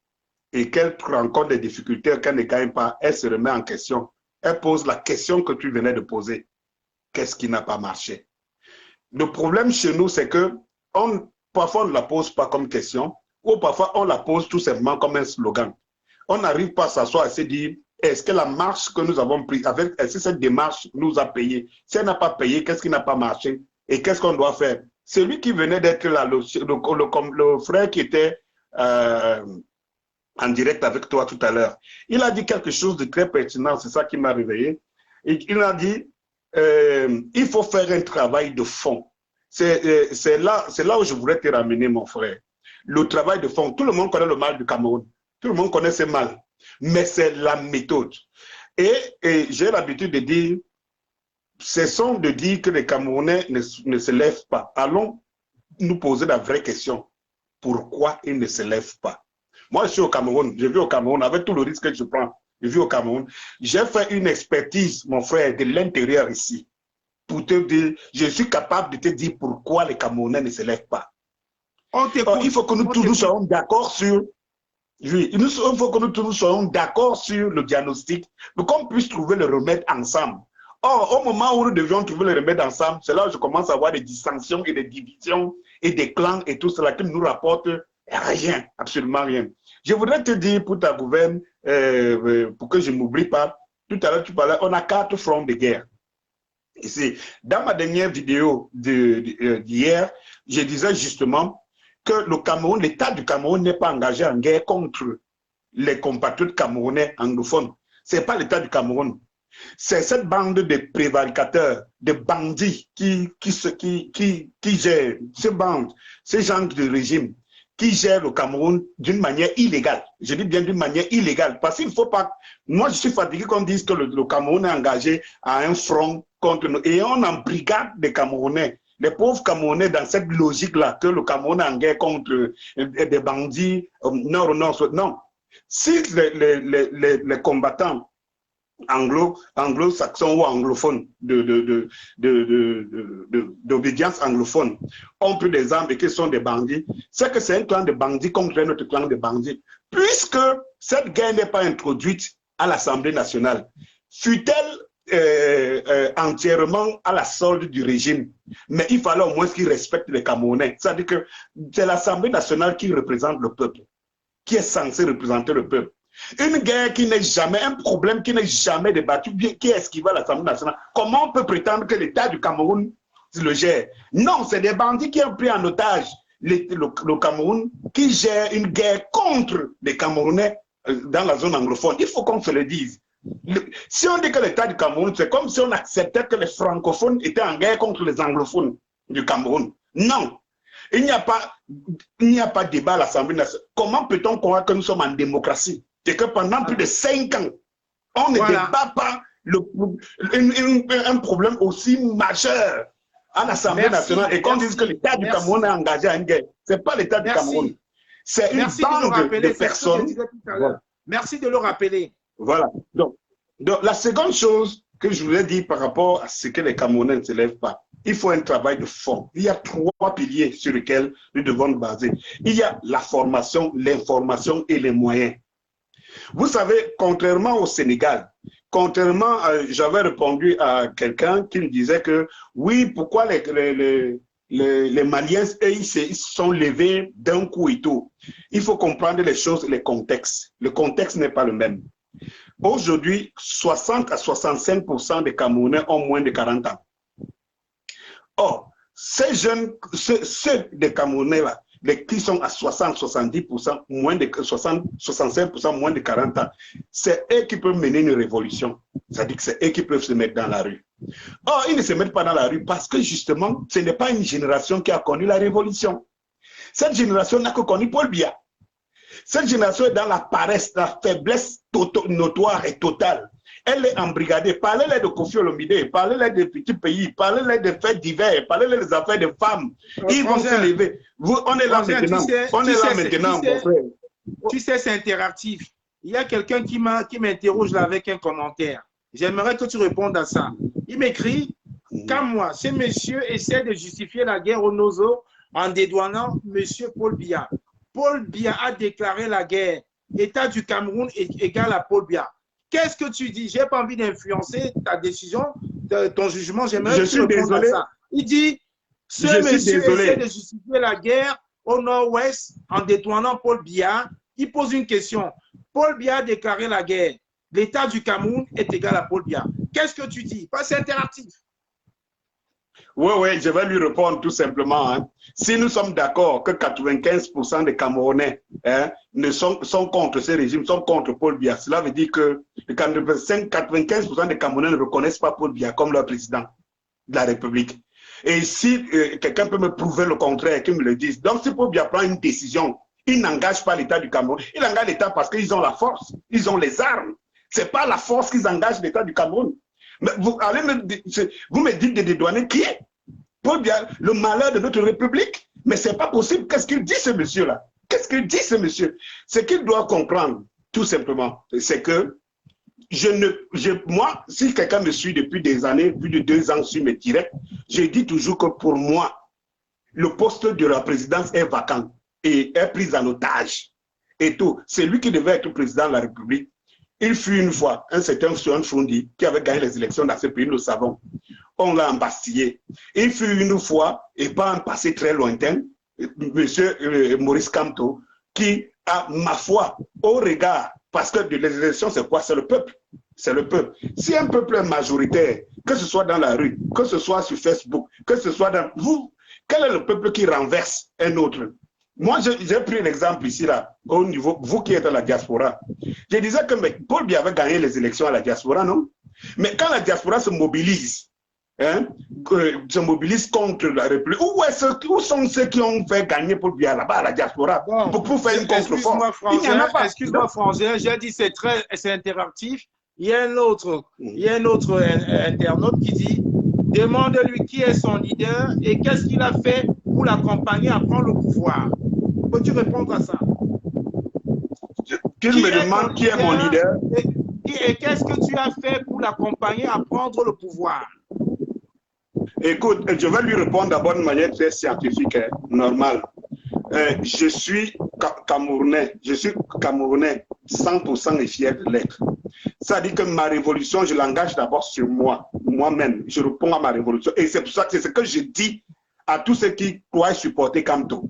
et qu'elle rencontre des difficultés, qu'elle ne gagne pas, elle se remet en question. Elle pose la question que tu venais de poser. Qu'est-ce qui n'a pas marché? Le problème chez nous, c'est que parfois on ne la pose pas comme question, ou parfois on la pose tout simplement comme un slogan. On n'arrive pas à s'asseoir et se dire, est-ce que la marche que nous avons prise, est-ce que cette démarche nous a payé? Si elle n'a pas payé, qu'est-ce qui n'a pas marché? Et qu'est-ce qu'on doit faire? Celui qui venait d'être là, le frère qui était en direct avec toi tout à l'heure, il a dit quelque chose de très pertinent, c'est ça qui m'a réveillé. Et il a dit, il faut faire un travail de fond. C'est là où je voudrais te ramener, mon frère. Le travail de fond. Tout le monde connaît le mal du Cameroun. Tout le monde connaît ce mal. Mais c'est la méthode. Et j'ai l'habitude de dire, cessons de dire que les Camerounais ne se lèvent pas. Allons nous poser la vraie question. Pourquoi ils ne se lèvent pas? Moi, je suis au Cameroun. Je vis au Cameroun avec tout le risque que je prends. Je vis au Cameroun. J'ai fait une expertise, mon frère, de l'intérieur ici. Pour te dire, je suis capable de te dire pourquoi les Camerounais ne se lèvent pas. Il faut que nous tous soyons d'accord sur... Oui, il faut que nous tous soyons d'accord sur le diagnostic, pour qu'on puisse trouver le remède ensemble. Or, au moment où nous devions trouver le remède ensemble, c'est là où je commence à avoir des dissensions et des divisions et des clans et tout cela qui ne nous rapporte rien, absolument rien. Je voudrais te dire pour ta gouverne, pour que je ne m'oublie pas, tout à l'heure tu parlais, on a 4 fronts de guerre. Ici, dans ma dernière vidéo d'hier, je disais justement que le Cameroun, l'État du Cameroun n'est pas engagé en guerre contre les compatriotes camerounais anglophones. Ce n'est pas l'État du Cameroun. C'est cette bande de prévaricateurs, de bandits qui gèrent, ces gens de régime, qui gèrent le Cameroun d'une manière illégale. Je dis bien d'une manière illégale. Parce qu'il ne faut pas... Moi, je suis fatigué qu'on dise que le Cameroun est engagé à un front contre nous. Et on en brigade des Camerounais. Les pauvres Camerounais, dans cette logique-là, que le Cameroun est en guerre contre des bandits nord ou nord. Non. Si les combattants anglo-saxons ou anglophones, d'obédience anglophone, ont pris des armes et qu'ils sont des bandits, c'est que c'est un clan de bandits contre notre clan de bandits. Puisque cette guerre n'est pas introduite à l'Assemblée nationale, fut-elle entièrement à la solde du régime, mais il fallait au moins qu'ils respectent les Camerounais. C'est-à-dire que c'est l'Assemblée nationale qui représente le peuple, qui est censée représenter le peuple. Une guerre qui n'est jamais, un problème qui n'est jamais débattu, qui est esquivé à l'Assemblée nationale. Comment on peut prétendre que l'État du Cameroun le gère? Non, c'est des bandits qui ont pris en otage le Cameroun, qui gère une guerre contre les Camerounais dans la zone anglophone. Il faut qu'on se le dise. Si on dit que l'État du Cameroun, c'est comme si on acceptait que les francophones étaient en guerre contre les anglophones du Cameroun. Non. Il n'y a pas de débat à l'Assemblée nationale. Comment peut-on croire que nous sommes en démocratie? C'est que pendant plus de 5 ans, on ne débat pas un problème aussi majeur à l'Assemblée nationale et qu'on dise que l'État du Cameroun est engagé à une guerre. Ce n'est pas l'État du Cameroun. C'est une bande de personnes. Merci de le rappeler. Voilà. Donc, la seconde chose que je voulais dire par rapport à ce que les Camerounais ne se lèvent pas, il faut un travail de fond. Il y a 3 piliers sur lesquels nous devons nous baser. Il y a la formation, l'information et les moyens. Vous savez, contrairement au Sénégal, j'avais répondu à quelqu'un qui me disait que oui, pourquoi les les Maliens, eux, ils se sont levés d'un coup et tout. Il faut comprendre les choses, les contextes. Le contexte n'est pas le même. Aujourd'hui, 60 à 65% des Camerounais ont moins de 40 ans. Or, ces jeunes, ceux des Camerounais-là, qui sont à 60-70%, moins de 60-65% moins de 40 ans, c'est eux qui peuvent mener une révolution. C'est-à-dire que c'est eux qui peuvent se mettre dans la rue. Or, ils ne se mettent pas dans la rue parce que justement, ce n'est pas une génération qui a connu la révolution. Cette génération n'a que connu Paul Biya. Cette génération est dans la paresse, la faiblesse notoire et totale. Elle est embrigadée. Parlez-les de Kofi Olomide, parlez-les des petits pays, parlez-les des faits divers, parlez-les des affaires de femmes. Ils vont se lever. On est là maintenant. On est là maintenant, mon frère. Tu sais, c'est interactif. Il y a quelqu'un qui m'interroge là avec un commentaire. J'aimerais que tu répondes à ça. Il m'écrit, comme moi, ce monsieur essaie de justifier la guerre au Nozo en dédouanant monsieur Paul Biya. Paul Biya a déclaré la guerre. État du Cameroun égale à Paul Biya. Qu'est-ce que tu dis? Je n'ai pas envie d'influencer ta décision, ton jugement. J'aimerais que tu répondes à ça. Il dit, ce monsieur essaie de justifier la guerre au nord-ouest en détournant Paul Biya. Il pose une question. Paul Biya a déclaré la guerre. L'État du Cameroun est égal à Paul Biya. Qu'est-ce que tu dis? C'est interactif. Oui, je vais lui répondre tout simplement. Hein. Si nous sommes d'accord que 95% des Camerounais sont contre ce régime, sont contre Paul Biya, cela veut dire que 95% des Camerounais ne reconnaissent pas Paul Biya comme leur président de la République. Et si quelqu'un peut me prouver le contraire, qu'il me le dise. Donc si Paul Biya prend une décision, il n'engage pas l'État du Cameroun. Il engage l'État parce qu'ils ont la force, ils ont les armes. Ce n'est pas la force qu'ils engagent l'État du Cameroun. Mais vous me dites de dédouaner qui est Paul Biya, le malheur de notre République. Mais ce n'est pas possible. Qu'est-ce qu'il dit ce monsieur-là? Qu'est-ce qu'il dit ce monsieur? Ce qu'il doit comprendre, tout simplement, c'est que moi, si quelqu'un me suit depuis des années, plus de 2 ans sur mes directs, je dis toujours que pour moi, le poste de la présidence est vacant et est pris en otage. Et tout. C'est lui qui devait être président de la République. Il fut une fois un certain Souane Fondi qui avait gagné les élections dans ce pays, nous le savons. On l'a embastillé. Il fut une fois, et pas un passé très lointain, M. Maurice Kamto, qui a, ma foi, au regard, parce que les élections, c'est quoi? C'est le peuple. C'est le peuple. Si un peuple est majoritaire, que ce soit dans la rue, que ce soit sur Facebook, que ce soit dans... Vous, quel est le peuple qui renverse un autre? Moi, j'ai pris l'exemple ici, là, au niveau, vous qui êtes à la diaspora. Je disais que Paul Biya avait gagné les élections à la diaspora, non? Mais quand la diaspora se mobilise, se mobilise contre la République, où sont ceux qui ont fait gagner Paul Biya là-bas à la diaspora pour faire une contre-force? Excuse-moi, Frangin, j'ai dit c'est interactif. Il y a un autre internaute qui dit, demande-lui qui est son leader et qu'est-ce qu'il a fait pour l'accompagner à prendre le pouvoir. Peux-tu répondre à ça? Qu'il me demande qui est mon leader. Et qu'est-ce que tu as fait pour l'accompagner à prendre le pouvoir? Écoute, je vais lui répondre d'abord de manière très scientifique, normale. Je suis Camerounais, 100% et fier de l'être. Ça dit que ma révolution, je l'engage d'abord sur moi-même. Je réponds à ma révolution. Et c'est pour ça que c'est ce que je dis à tous ceux qui doivent supporter Kamto.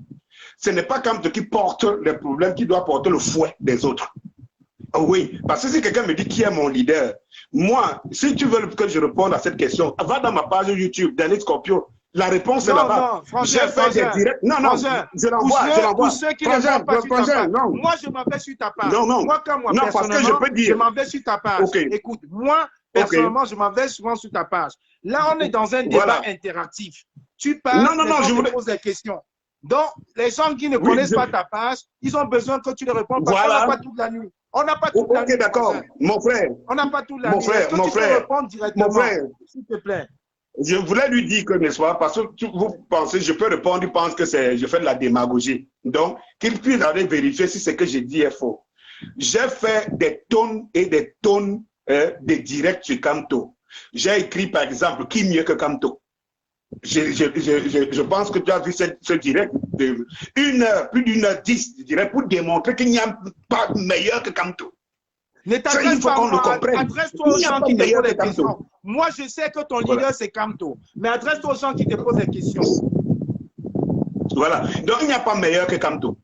Ce n'est pas Kamto qui porte les problèmes, qui doit porter le fouet des autres. Oui, parce que si quelqu'un me dit qui est mon leader, moi, si tu veux que je réponde à cette question, va dans ma page YouTube, Denis Scorpio. La réponse est là-bas. J'ai fait des directs. Non, je l'envoie. Pour ceux qui ne vont pas sur ta page. Moi, je m'en vais sur ta page. Moi, parce que je peux dire. Je m'en vais sur ta page. Okay. Écoute, moi, personnellement, je m'en vais souvent sur ta page. Là, on est dans un débat interactif. Tu parles, je te pose des questions. Donc, les gens qui ne connaissent pas ta page, ils ont besoin que tu les répondes parce qu'on n'a pas toute la nuit. On n'a pas toute la nuit. Ok, d'accord. Mon frère. On n'a pas toute la nuit. Mon frère. Répondre directement, mon frère. S'il te plaît. Je voulais lui dire que, n'est-ce pas, parce que vous pensez, je peux répondre, il pense que je fais de la démagogie. Donc, qu'il puisse aller vérifier si ce que j'ai dit est faux. J'ai fait des tonnes et des tonnes de directs sur Kamto. J'ai écrit, par exemple, qui mieux que Kamto? Je pense que tu as vu ce direct de 1 heure, plus d'1 heure 10 de direct pour démontrer qu'il n'y a pas meilleur que Kamto. Ne t'adresse pas à moi, adresse-toi aux gens qui te posent des questions. Moi, je sais que ton leader, c'est Kamto, mais adresse-toi aux gens qui te posent des questions. Voilà. Donc, il n'y a pas meilleur que Kamto.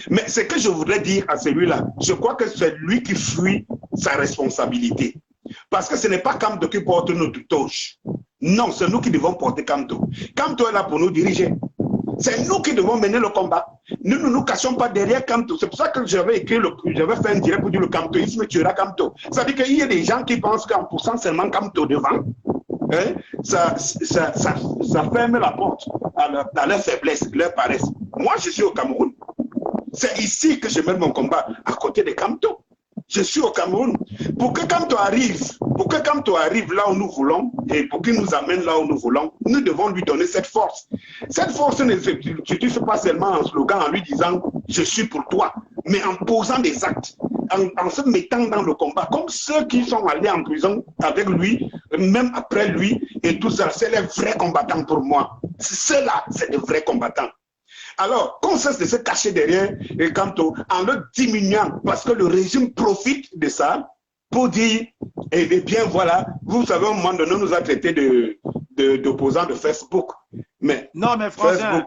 Mais ce que je voudrais dire à celui-là, je crois que c'est lui qui fuit sa responsabilité. Parce que ce n'est pas Kamto qui porte notre toche. Non, c'est nous qui devons porter Kamto. Kamto est là pour nous diriger. C'est nous qui devons mener le combat. Nous ne nous cachons pas derrière Kamto. C'est pour ça que j'avais écrit, j'avais fait un direct pour dire le Kamtoïsme tuera Kamto. Ça veut dire qu'il y a des gens qui pensent qu'en poussant seulement Kamto devant, hein, ça ferme la porte à leur faiblesse, leur paresse. Moi, je suis au Cameroun. C'est ici que je mène mon combat, à côté de Kamto. Je suis au Cameroun. Pour que Kamto arrive là où nous voulons et pour qu'il nous amène là où nous voulons, nous devons lui donner cette force. Cette force ne se pas seulement en slogan, en lui disant « je suis pour toi », mais en posant des actes, en se mettant dans le combat, comme ceux qui sont allés en prison avec lui, même après lui, et tout ça, c'est les vrais combattants pour moi. Ceux-là, c'est de vrais combattants. Alors, qu'on cesse de se cacher derrière Kamto en le diminuant, parce que le régime profite de ça pour dire, eh bien voilà, vous savez, à un moment donné, on nous a traités d'opposants de Facebook. Mais non, mais Franzin,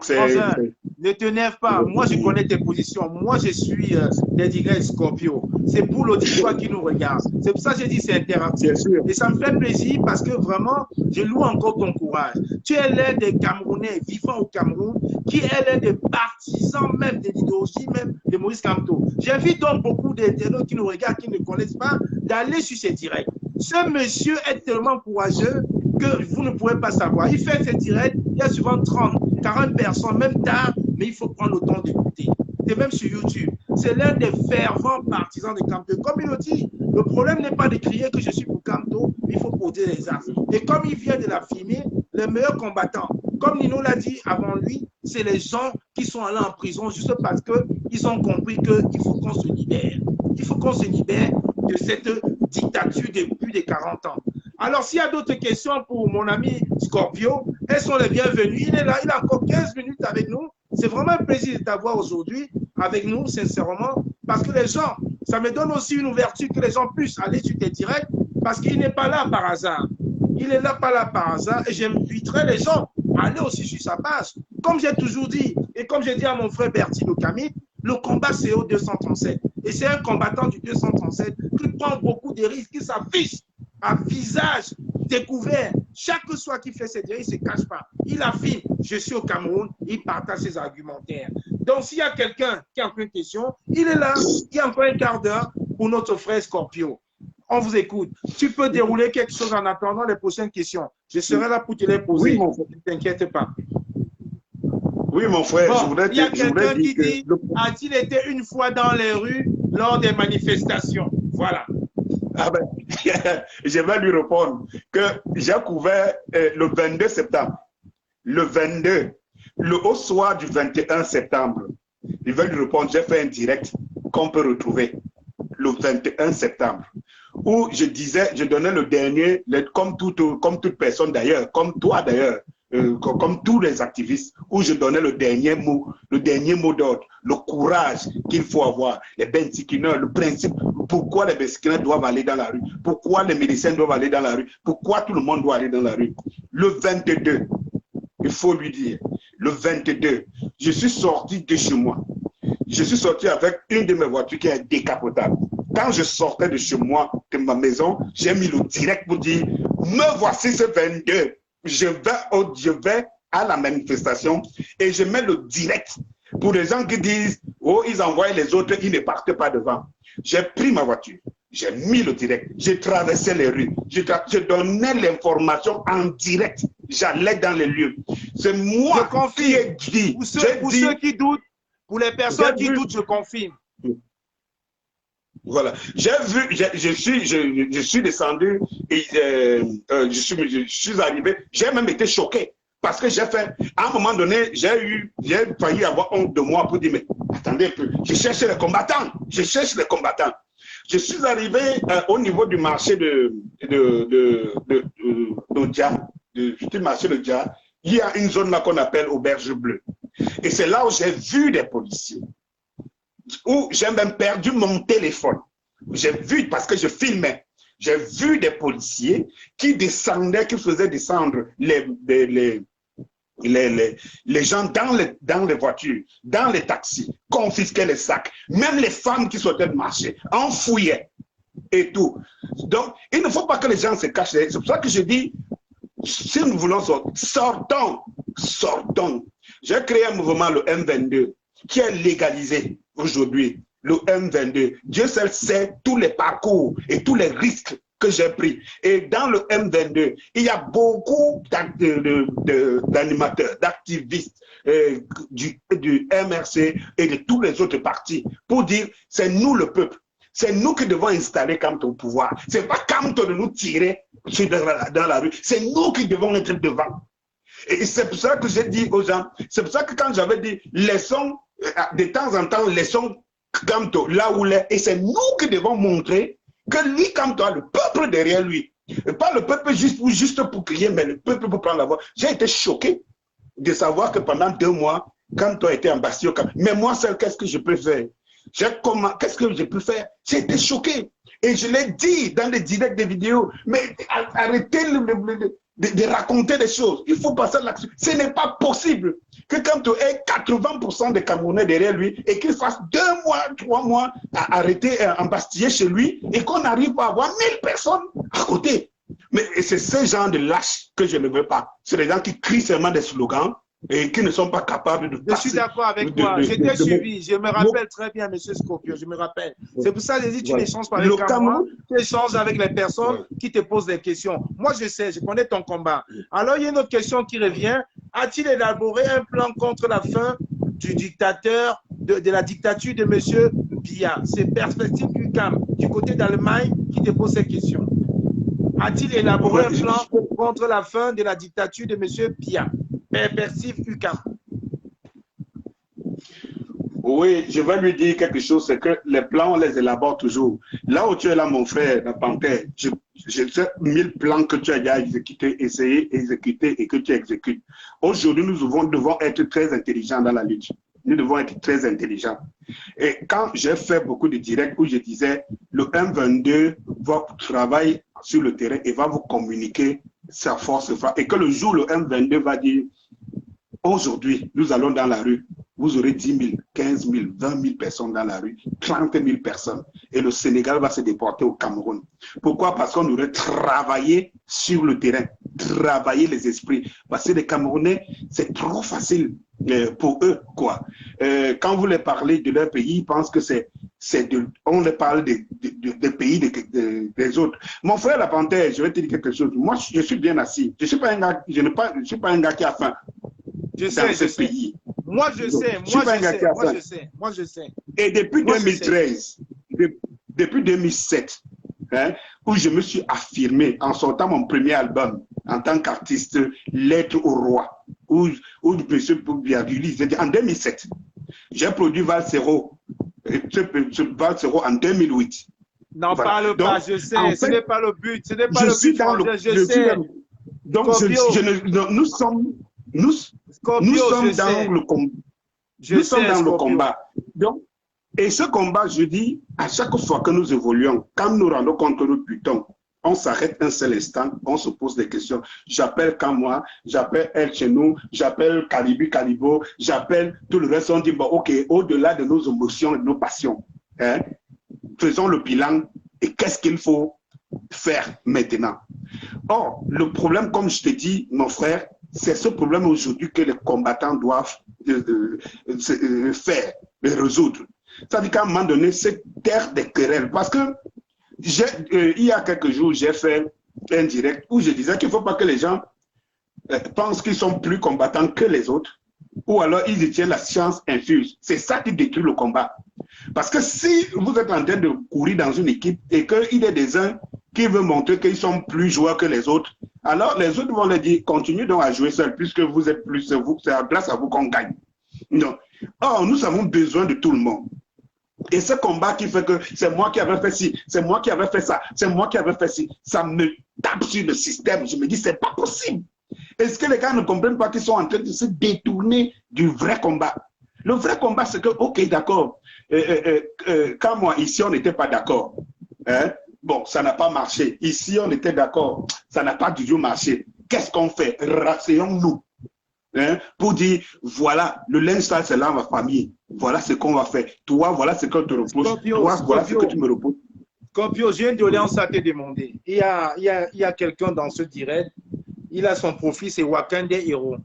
ne t'énerve pas. Moi, je connais tes positions. Moi, je suis Dédigré Scorpio. C'est pour l'auditoire qui nous regarde. C'est pour ça que j'ai dit c'est interactif. Et ça me fait plaisir parce que vraiment, je loue encore ton courage. Tu es l'un des Camerounais vivant au Cameroun qui est l'un des partisans même de l'idéologie même de Maurice Kamto. J'invite donc beaucoup d'internautes qui nous regardent, qui ne connaissent pas, d'aller sur ces directs. Ce monsieur est tellement courageux que vous ne pouvez pas savoir. Il fait ses directs, il y a souvent 30, 40 personnes, même tard, mais il faut prendre le temps d'écouter. C'est même sur YouTube. C'est l'un des fervents partisans de Kamto. Comme il le dit, le problème n'est pas de crier que je suis pour Kamto, mais il faut poser les actes. Et comme il vient de l'affirmer, les meilleurs combattants, comme Nino l'a dit avant lui, c'est les gens qui sont allés en prison juste parce qu'ils ont compris qu'il faut qu'on se libère. Il faut qu'on se libère de cette dictature de plus de 40 ans. Alors, s'il y a d'autres questions pour mon ami Scorpio, elles sont les bienvenues. Il est là, il a encore 15 minutes avec nous. C'est vraiment un plaisir de t'avoir aujourd'hui avec nous, sincèrement, parce que les gens, ça me donne aussi une ouverture que les gens puissent aller sur tes directs, parce qu'il n'est pas là par hasard. Il n'est là pas là par hasard et j'inviterai les gens à aller aussi sur sa page. Comme j'ai toujours dit, et comme j'ai dit à mon frère Bertie Lokamit, le combat c'est au 237. Et c'est un combattant du 237 qui prend beaucoup de risques, qui s'affiche à visage découvert. Chaque fois qu'il fait ses dérives, il ne se cache pas. Il affirme, je suis au Cameroun, il partage ses argumentaires. Donc, s'il y a quelqu'un qui a encore une question, il est là, il y a encore un quart d'heure pour notre frère Scorpio. On vous écoute. Tu peux dérouler quelque chose en attendant les prochaines questions. Je serai là pour te les poser. Oui, ne t'inquiète pas. Oui, mon frère, bon, je voudrais dire. Il y a quelqu'un qui dit, a-t-il été une fois dans les rues lors des manifestations? Voilà. Ah ben, je vais lui répondre que j'ai couvert le 22 septembre. Le 22, au soir du 21 septembre, je vais lui répondre, j'ai fait un direct qu'on peut retrouver le 21 septembre, où je disais, je donnais le dernier, comme toute personne d'ailleurs, comme toi d'ailleurs, comme tous les activistes, où je donnais le dernier mot d'ordre, le courage qu'il faut avoir, les bensikineurs, le principe, pourquoi les bensikineurs doivent aller dans la rue, pourquoi les médecins doivent aller dans la rue, pourquoi tout le monde doit aller dans la rue. Le 22, il faut lui dire, le 22, je suis sorti de chez moi. Je suis sorti avec une de mes voitures qui est décapotable. Quand je sortais de chez moi, de ma maison, j'ai mis le direct pour dire, me voici ce 22. Je vais à la manifestation et je mets le direct pour les gens qui disent, oh, ils envoient les autres, ils ne partent pas devant. J'ai pris ma voiture, j'ai mis le direct, j'ai traversé les rues, je donnais l'information en direct, j'allais dans les lieux. C'est moi qui ai dit. Pour ceux qui doutent, pour les personnes qui doutent, je confirme. Voilà. J'ai vu, je suis descendu et je suis arrivé, j'ai même été choqué parce que j'ai fait, à un moment donné, j'ai failli avoir honte de moi pour dire, mais attendez un peu, je cherche les combattants, je cherche les combattants. Je suis arrivé au niveau du marché de Dia, du marché de Dia, il y a une zone là qu'on appelle Auberge Bleue. Et c'est là où j'ai vu des policiers. Où j'ai même perdu mon téléphone. J'ai vu, parce que je filmais, j'ai vu des policiers qui descendaient, qui faisaient descendre les les gens dans les voitures, dans les taxis, confisquaient les sacs. Même les femmes qui sortaient de marché, enfouillaient et tout. Donc, il ne faut pas que les gens se cachent. C'est pour ça que je dis, si nous voulons sortir, sortons. J'ai créé un mouvement, le M22, qui est légalisé aujourd'hui. Le M22. Dieu seul sait tous les parcours et tous les risques que j'ai pris. Et dans le M22, il y a beaucoup d'animateurs, d'activistes du MRC et de tous les autres partis pour dire c'est nous le peuple. C'est nous qui devons installer Kamto au pouvoir. C'est pas Kamto de nous tirer dans la rue. C'est nous qui devons être devant. Et c'est pour ça que j'ai dit aux gens, c'est pour ça que quand j'avais dit, laissons, de temps en temps, laissons Kamto là où il est. Et c'est nous qui devons montrer que lui, Kamto, a le peuple derrière lui. Et pas le peuple juste pour crier, mais le peuple pour prendre la voix. J'ai été choqué de savoir que pendant 2 mois, Kamto a été en Bastille. Mais moi seul, qu'est-ce que je peux faire? Qu'est-ce que je peux faire? J'ai été choqué. Et je l'ai dit dans les directs des vidéos, mais arrêtez de raconter des choses. Il faut passer à l'action. Ce n'est pas possible que quand tu aies 80% des Camerounais derrière lui et qu'il fasse 2 mois, 3 mois à arrêter, embastiller chez lui et qu'on arrive à avoir 1000 personnes à côté. Mais c'est ce genre de lâches que je ne veux pas. C'est les gens qui crient seulement des slogans et qui ne sont pas capables de passer. Je suis d'accord avec toi. J'étais suivi. Je me rappelle très bien, M. Scorpio. Je me rappelle. C'est pour ça que je dis, tu n'échanges pas avec moi. Tu échanges avec les personnes qui te posent des questions. Moi, je sais, je connais ton combat. Alors, il y a une autre question qui revient. A-t-il élaboré un plan contre la fin du dictateur, de la dictature de M. Biya? C'est Perspective UQAM, du côté d'Allemagne, qui te pose ces questions. A-t-il élaboré un plan contre la fin de la dictature de M. Biya? Perspective UQAM. Oui, je vais lui dire quelque chose, c'est que les plans, on les élabore toujours. Là où tu es là, mon frère, la panthère, je sais 1000 plans que tu as déjà exécutés, essayé, exécutés et que tu exécutes. Aujourd'hui, nous devons être très intelligents dans la lutte. Nous devons être très intelligents. Et quand j'ai fait beaucoup de directs où je disais, le M22 va travailler sur le terrain et va vous communiquer sa force, et que le jour le M22 va dire, aujourd'hui, nous allons dans la rue, vous aurez 10 000, 15 000, 20 000 personnes dans la rue, 30 000 personnes. Et le Sénégal va se déporter au Cameroun. Pourquoi? Parce qu'on aurait travaillé sur le terrain, travaillé les esprits. Parce que les Camerounais, c'est trop facile pour eux, quoi. Quand vous les parlez de leur pays, ils pensent que on les parle des pays des autres. Mon frère la panthère, je vais te dire quelque chose. Moi, je suis bien assis. Je ne suis pas un gars, je suis pas un gars qui a faim. Je sais, je sais. Moi, je sais. Moi, je sais. Et depuis 2013, depuis 2007, hein, où je me suis affirmé en sortant mon premier album en tant qu'artiste, Lettre au roi, où M. Biaguli, en 2007, j'ai produit Valsero, Valsero en 2008. N'en parle pas, je sais, en fait, ce n'est pas le but, ce n'est pas le but, je sais. Donc, nous sommes dans le combat. Nous sommes dans le combat. Donc, et ce combat, je dis, à chaque fois que nous évoluons, quand nous rendons compte que nous butons, on s'arrête un seul instant, on se pose des questions. J'appelle Kamwa, j'appelle El Chenou, j'appelle Calibo, j'appelle tout le reste. On dit, bon, ok, au-delà de nos émotions et de nos passions, hein, faisons le bilan et qu'est-ce qu'il faut faire maintenant. Or, le problème, comme je te dis, mon frère, c'est ce problème aujourd'hui que les combattants doivent faire, résoudre. C'est-à-dire qu'à un moment donné, c'est terre des querelles. Parce que il y a quelques jours, j'ai fait un direct où je disais qu'il ne faut pas que les gens pensent qu'ils sont plus combattants que les autres, ou alors ils y tiennent la science infuse. C'est ça qui détruit le combat. Parce que si vous êtes en train de courir dans une équipe et qu'il y a des uns qui veulent montrer qu'ils sont plus joueurs que les autres, alors les autres vont leur dire, continuez donc à jouer seul, puisque vous êtes plus, c'est grâce à vous qu'on gagne. Non. Or, nous avons besoin de tout le monde. Et ce combat qui fait que c'est moi qui avais fait ci, c'est moi qui avais fait ça, c'est moi qui avais fait ci, ça me tape sur le système. Je me dis, c'est pas possible. Est-ce que les gars ne comprennent pas qu'ils sont en train de se détourner du vrai combat? Le vrai combat, c'est que, ok, d'accord, quand moi, ici, on n'était pas d'accord. Hein? Bon, ça n'a pas marché. Ici, on était d'accord, ça n'a pas du tout marché. Qu'est-ce qu'on fait? Rasseyons-nous. hein, pour dire, voilà, le linge sale, c'est là ma famille. Voilà ce qu'on va faire. Toi, voilà ce qu'on te repose. Toi, voilà ce que tu me reposes. Scorpio, j'ai une doléance à te demander. Il y a quelqu'un dans ce direct, il a son profil, c'est Wakanda Hero.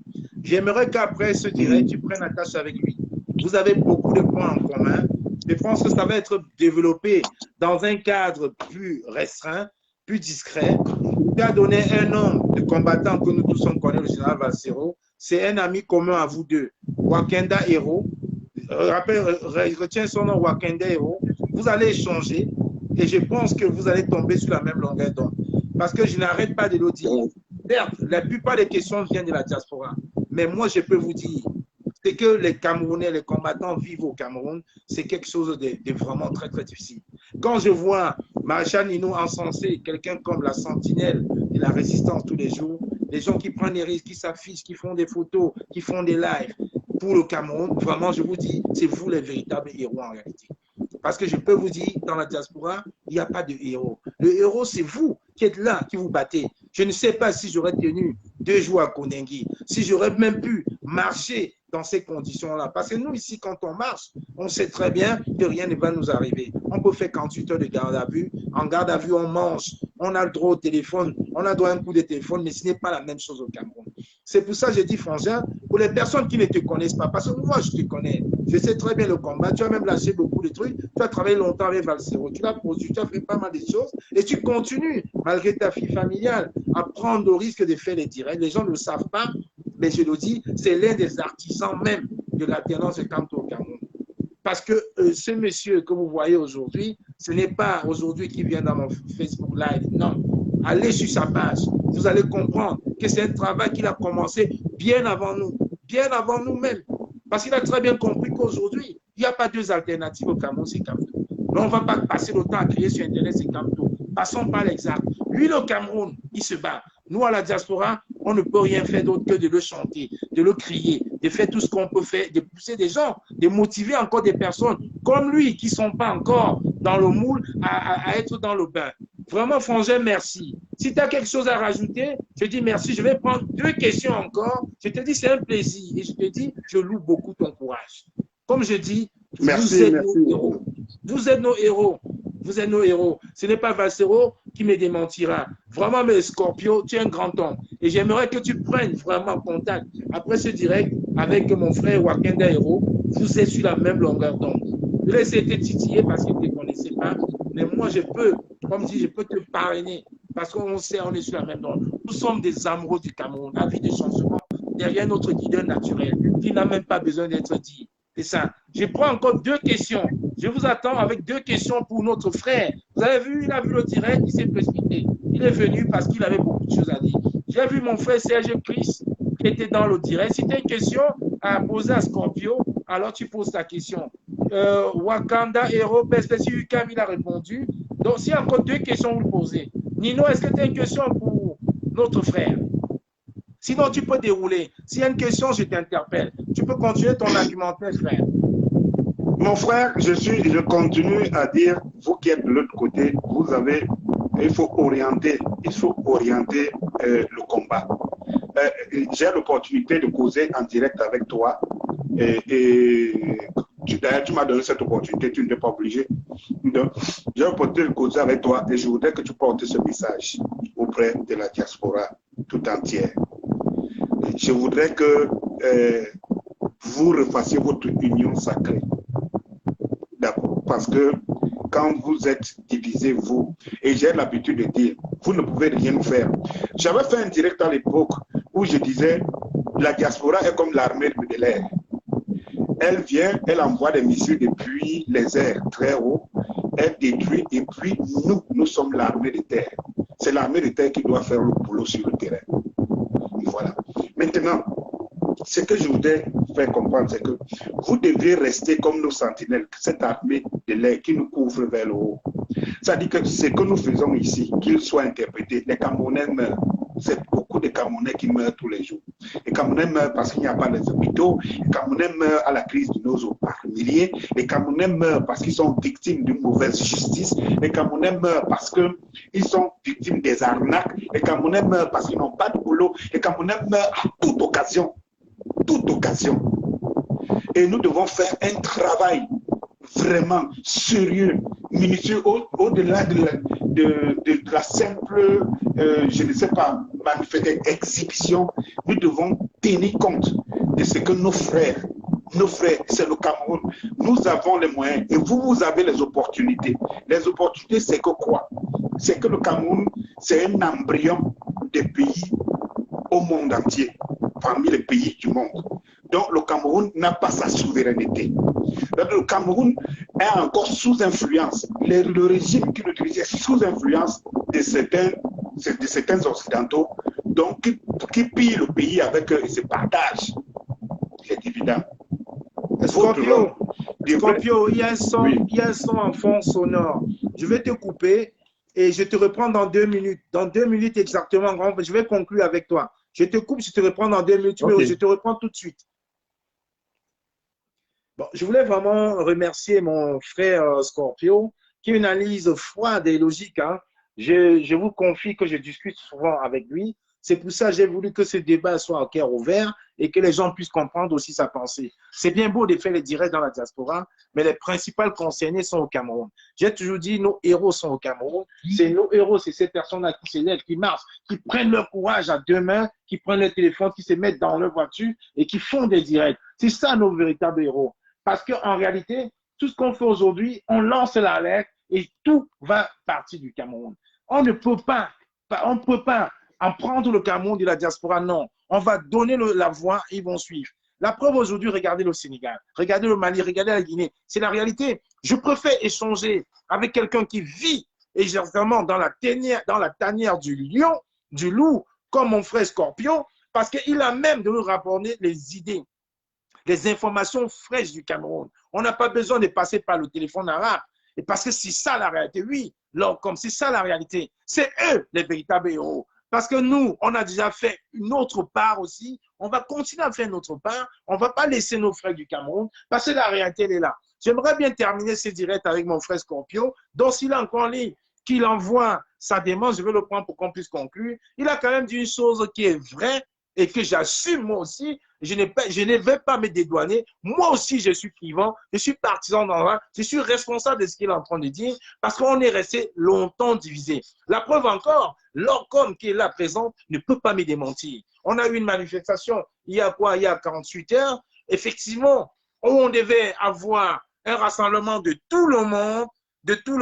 J'aimerais qu'après ce direct, tu prennes attache avec lui. Vous avez beaucoup de points en commun. Je pense que ça va être développé dans un cadre plus restreint, plus discret. Tu as donné un nom de combattant que nous tous on connaît, le général Valsero. C'est un ami commun à vous deux, Wakanda Hero. Retiens son nom, Wakanda Hero. Vous allez échanger et je pense que vous allez tomber sur la même longueur d'onde. Parce que je n'arrête pas de le dire. Certes, la plupart des questions viennent de la diaspora. Mais moi, je peux vous dire, c'est que les Camerounais, les combattants vivent au Cameroun, c'est quelque chose de vraiment très, très difficile. Quand je vois Maréchal Nino encensé, quelqu'un comme la sentinelle de la résistance tous les jours, les gens qui prennent des risques, qui s'affichent, qui font des photos, qui font des lives pour le Cameroun, vraiment, je vous dis, c'est vous les véritables héros en réalité. Parce que je peux vous dire, dans la diaspora, il n'y a pas de héros. Le héros, c'est vous qui êtes là, qui vous battez. Je ne sais pas si j'aurais tenu 2 jours à Kondengi, si j'aurais même pu marcher dans ces conditions-là. Parce que nous, ici, quand on marche, on sait très bien que rien ne va nous arriver. On peut faire 48 heures de garde à vue. En garde à vue, on mange, on a le droit au téléphone, on a le droit à un coup de téléphone, mais ce n'est pas la même chose au Cameroun. C'est pour ça que je dis, Frangin, pour les personnes qui ne te connaissent pas, parce que moi, je te connais, je sais très bien le combat, tu as même lâché beaucoup de trucs, tu as travaillé longtemps avec Valsero, tu l'as produit, tu as fait pas mal de choses, et tu continues, malgré ta fille familiale, à prendre le risque de faire les directs. Les gens ne le savent pas, mais je le dis, c'est l'un des artisans même de l'alternance de Kanto au Cameroun. Parce que ce monsieur que vous voyez aujourd'hui, ce n'est pas aujourd'hui qui vient dans mon Facebook Live, non. Allez sur sa page, vous allez comprendre que c'est un travail qu'il a commencé bien avant nous-mêmes. Parce qu'il a très bien compris qu'aujourd'hui, il n'y a pas 2 alternatives au Cameroun, c'est Kanto. Mais on ne va pas passer le temps à crier sur Internet, c'est Kanto. Passons par l'exact. Lui, le Cameroun, il se bat. Nous, à la diaspora, on ne peut rien faire d'autre que de le chanter, de le crier, de faire tout ce qu'on peut faire, de pousser des gens, de motiver encore des personnes comme lui qui ne sont pas encore dans le moule à être dans le bain. Vraiment, Frangin, merci. Si tu as quelque chose à rajouter, je dis merci. Je vais prendre 2 questions encore. Je te dis, c'est un plaisir. Et je te dis, je loue beaucoup ton courage. Comme je dis, vous êtes nos héros. Vous êtes nos héros. Vous êtes nos héros. Ce n'est pas Valsero qui me démentira. Vraiment, mais Scorpio, tu es un grand homme. Et j'aimerais que tu prennes vraiment contact après ce direct avec mon frère Wakanda Hero. Vous êtes sur la même longueur d'onde. Je vais essayer de te titiller parce qu'il ne te connaissait pas. Mais moi, je peux, comme je dis, je peux te parrainer parce qu'on sait, on est sur la même onde. Nous sommes des amoureux du Cameroun, avis de changement, derrière notre guideur naturel qui n'a même pas besoin d'être dit. C'est ça. Je prends encore 2 questions. Je vous attends avec 2 questions pour notre frère. Vous avez vu, il a vu le direct, il s'est précipité. Il est venu parce qu'il avait beaucoup de choses à dire. J'ai vu mon frère Serge Chris qui était dans le direct. Si tu as une question à poser à Scorpio, alors tu poses ta question. Wakanda Hero, perspective UCAM, il a répondu. Donc, s'il y a encore 2 questions, vous le posez. Nino, est-ce que tu as une question pour notre frère? Sinon, tu peux dérouler. S'il y a une question, je t'interpelle. Tu peux continuer ton argumentaire, frère. Mon frère, je continue à dire, vous qui êtes de l'autre côté, il faut orienter le combat. J'ai l'opportunité de causer en direct avec toi d'ailleurs, tu m'as donné cette opportunité, tu n'es pas obligé. Donc, j'ai l'opportunité de causer avec toi et je voudrais que tu portes ce message auprès de la diaspora tout entière. Je voudrais que vous refassiez votre union sacrée. D'accord? Parce que quand vous êtes divisés, vous, et j'ai l'habitude de dire, vous ne pouvez rien faire. J'avais fait un direct à l'époque où je disais, la diaspora est comme l'armée de l'air. Elle vient, elle envoie des missiles depuis les airs très haut, elle détruit et puis nous sommes l'armée de terre. C'est l'armée de terre qui doit faire le boulot sur le terrain. Voilà. Maintenant, ce que je voudrais faire comprendre, c'est que vous devez rester comme nos sentinelles, cette armée de l'air qui nous couvre vers le haut. C'est-à-dire que ce que nous faisons ici, qu'il soit interprété, les Camerounais meurent. C'est beaucoup de Camerounais qui meurent tous les jours. Les Camerounais meurent parce qu'il n'y a pas de hôpitaux. Les Camerounais meurent à la crise de nos eaux par milliers. Les Camerounais meurent parce qu'ils sont victimes d'une mauvaise justice. Les Camerounais meurent parce qu'ils sont victimes des arnaques. Les Camerounais meurent parce qu'ils n'ont pas de boulot. Les Camerounais meurent à toute occasion. toute occasion. Et nous devons faire un travail vraiment sérieux, minutieux, au-delà de la simple, je ne sais pas, exhibition. Nous devons tenir compte de ce que nos frères, c'est le Cameroun, nous avons les moyens et vous avez les opportunités. Les opportunités, c'est que quoi? C'est que le Cameroun, c'est un embryon des pays au monde entier, parmi les pays du monde. Donc, le Cameroun n'a pas sa souveraineté. Donc, le Cameroun est encore sous influence. Le régime qui l'utilise est sous influence de certains Occidentaux, donc qui pillent le pays avec eux et se partagent les dividendes. Scorpio, il y a un son, oui. Il y a un son en fond sonore. Je vais te couper et je te reprends dans 2 minutes. Dans 2 minutes exactement, je vais conclure avec toi. Je te coupe, je te reprends dans 2 minutes, Okay. mais je te reprends tout de suite. Bon, je voulais vraiment remercier mon frère Scorpio, qui a une analyse froide et logique. Hein. Je vous confie que je discute souvent avec lui. C'est pour ça que j'ai voulu que ce débat soit au cœur ouvert et que les gens puissent comprendre aussi sa pensée. C'est bien beau de faire les directs dans la diaspora, mais les principales concernés sont au Cameroun. J'ai toujours dit, nos héros sont au Cameroun. C'est nos héros, c'est ces personnes-là qui s'élèvent, qui marchent, qui prennent leur courage à 2 mains, qui prennent leur téléphone, qui se mettent dans leur voiture et qui font des directs. C'est ça nos véritables héros. Parce qu'en réalité, tout ce qu'on fait aujourd'hui, on lance l'alerte et tout va partir du Cameroun. On ne peut pas en prendre le Cameroun de la diaspora, non. On va donner la voie, ils vont suivre. La preuve aujourd'hui, regardez le Sénégal, regardez le Mali, regardez la Guinée. C'est la réalité. Je préfère échanger avec quelqu'un qui vit exactement dans la tanière du lion, du loup, comme mon frère Scorpio, parce qu'il a même de nous rapporter les idées, les informations fraîches du Cameroun. On n'a pas besoin de passer par le téléphone arabe. Et parce que c'est ça la réalité, oui, comme c'est ça la réalité. C'est eux les véritables héros. Parce que nous, on a déjà fait une autre part aussi. On va continuer à faire notre part. On ne va pas laisser nos frères du Cameroun parce que la réalité, elle est là. J'aimerais bien terminer ce direct avec mon frère Scorpio. Donc, s'il a encore en ligne, qu'il envoie sa demande, je vais le prendre pour qu'on puisse conclure. Il a quand même dit une chose qui est vraie et que j'assume moi aussi. Je ne vais pas me dédouaner. Moi aussi, je suis clivant. Je suis partisan dans l'un. Je suis responsable de ce qu'il est en train de dire parce qu'on est resté longtemps divisé. La preuve encore, l'ORCOM qui est là présent ne peut pas me démentir. On a eu une manifestation il y a 48 heures, effectivement, où on devait avoir un rassemblement de tout le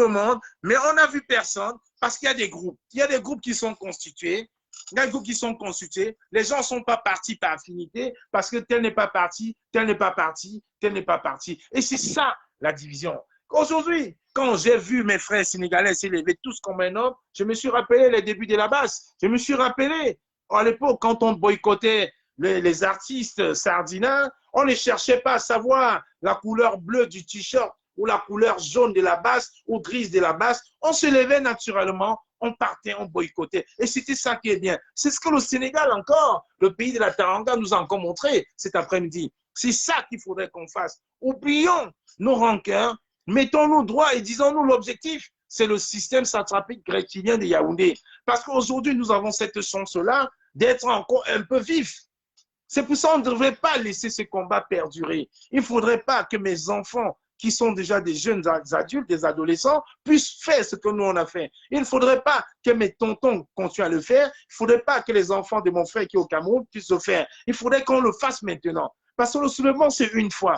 monde, mais on n'a vu personne parce qu'il y a des groupes. Il y a des groupes qui sont constitués. Il y a des groupes qui sont constitués. Les gens ne sont pas partis par affinité parce que tel n'est pas parti, tel n'est pas parti, tel n'est pas parti. Et c'est ça la division. Aujourd'hui, quand j'ai vu mes frères sénégalais s'élever tous comme un homme, je me suis rappelé les débuts de la base. Je me suis rappelé à l'époque quand on boycottait les artistes sardinats, on ne cherchait pas à savoir la couleur bleue du t-shirt ou la couleur jaune de la basse ou grise de la basse. On se levait naturellement. On partait, on boycottait. Et c'était ça qui est bien. C'est ce que le Sénégal encore, le pays de la Teranga, nous a encore montré cet après-midi. C'est ça qu'il faudrait qu'on fasse. Oublions nos rancœurs, mettons-nous droit et disons-nous l'objectif. C'est le système satrapique grec-chilien de Yaoundé. Parce qu'aujourd'hui, nous avons cette chance-là d'être encore un peu vifs. C'est pour ça qu'on ne devrait pas laisser ce combat perdurer. Il ne faudrait pas que mes enfants qui sont déjà des jeunes adultes, des adolescents, puissent faire ce que nous on a fait. Il ne faudrait pas que mes tontons continuent à le faire. Il ne faudrait pas que les enfants de mon frère qui est au Cameroun puissent le faire. Il faudrait qu'on le fasse maintenant. Parce que le soulèvement, c'est une fois.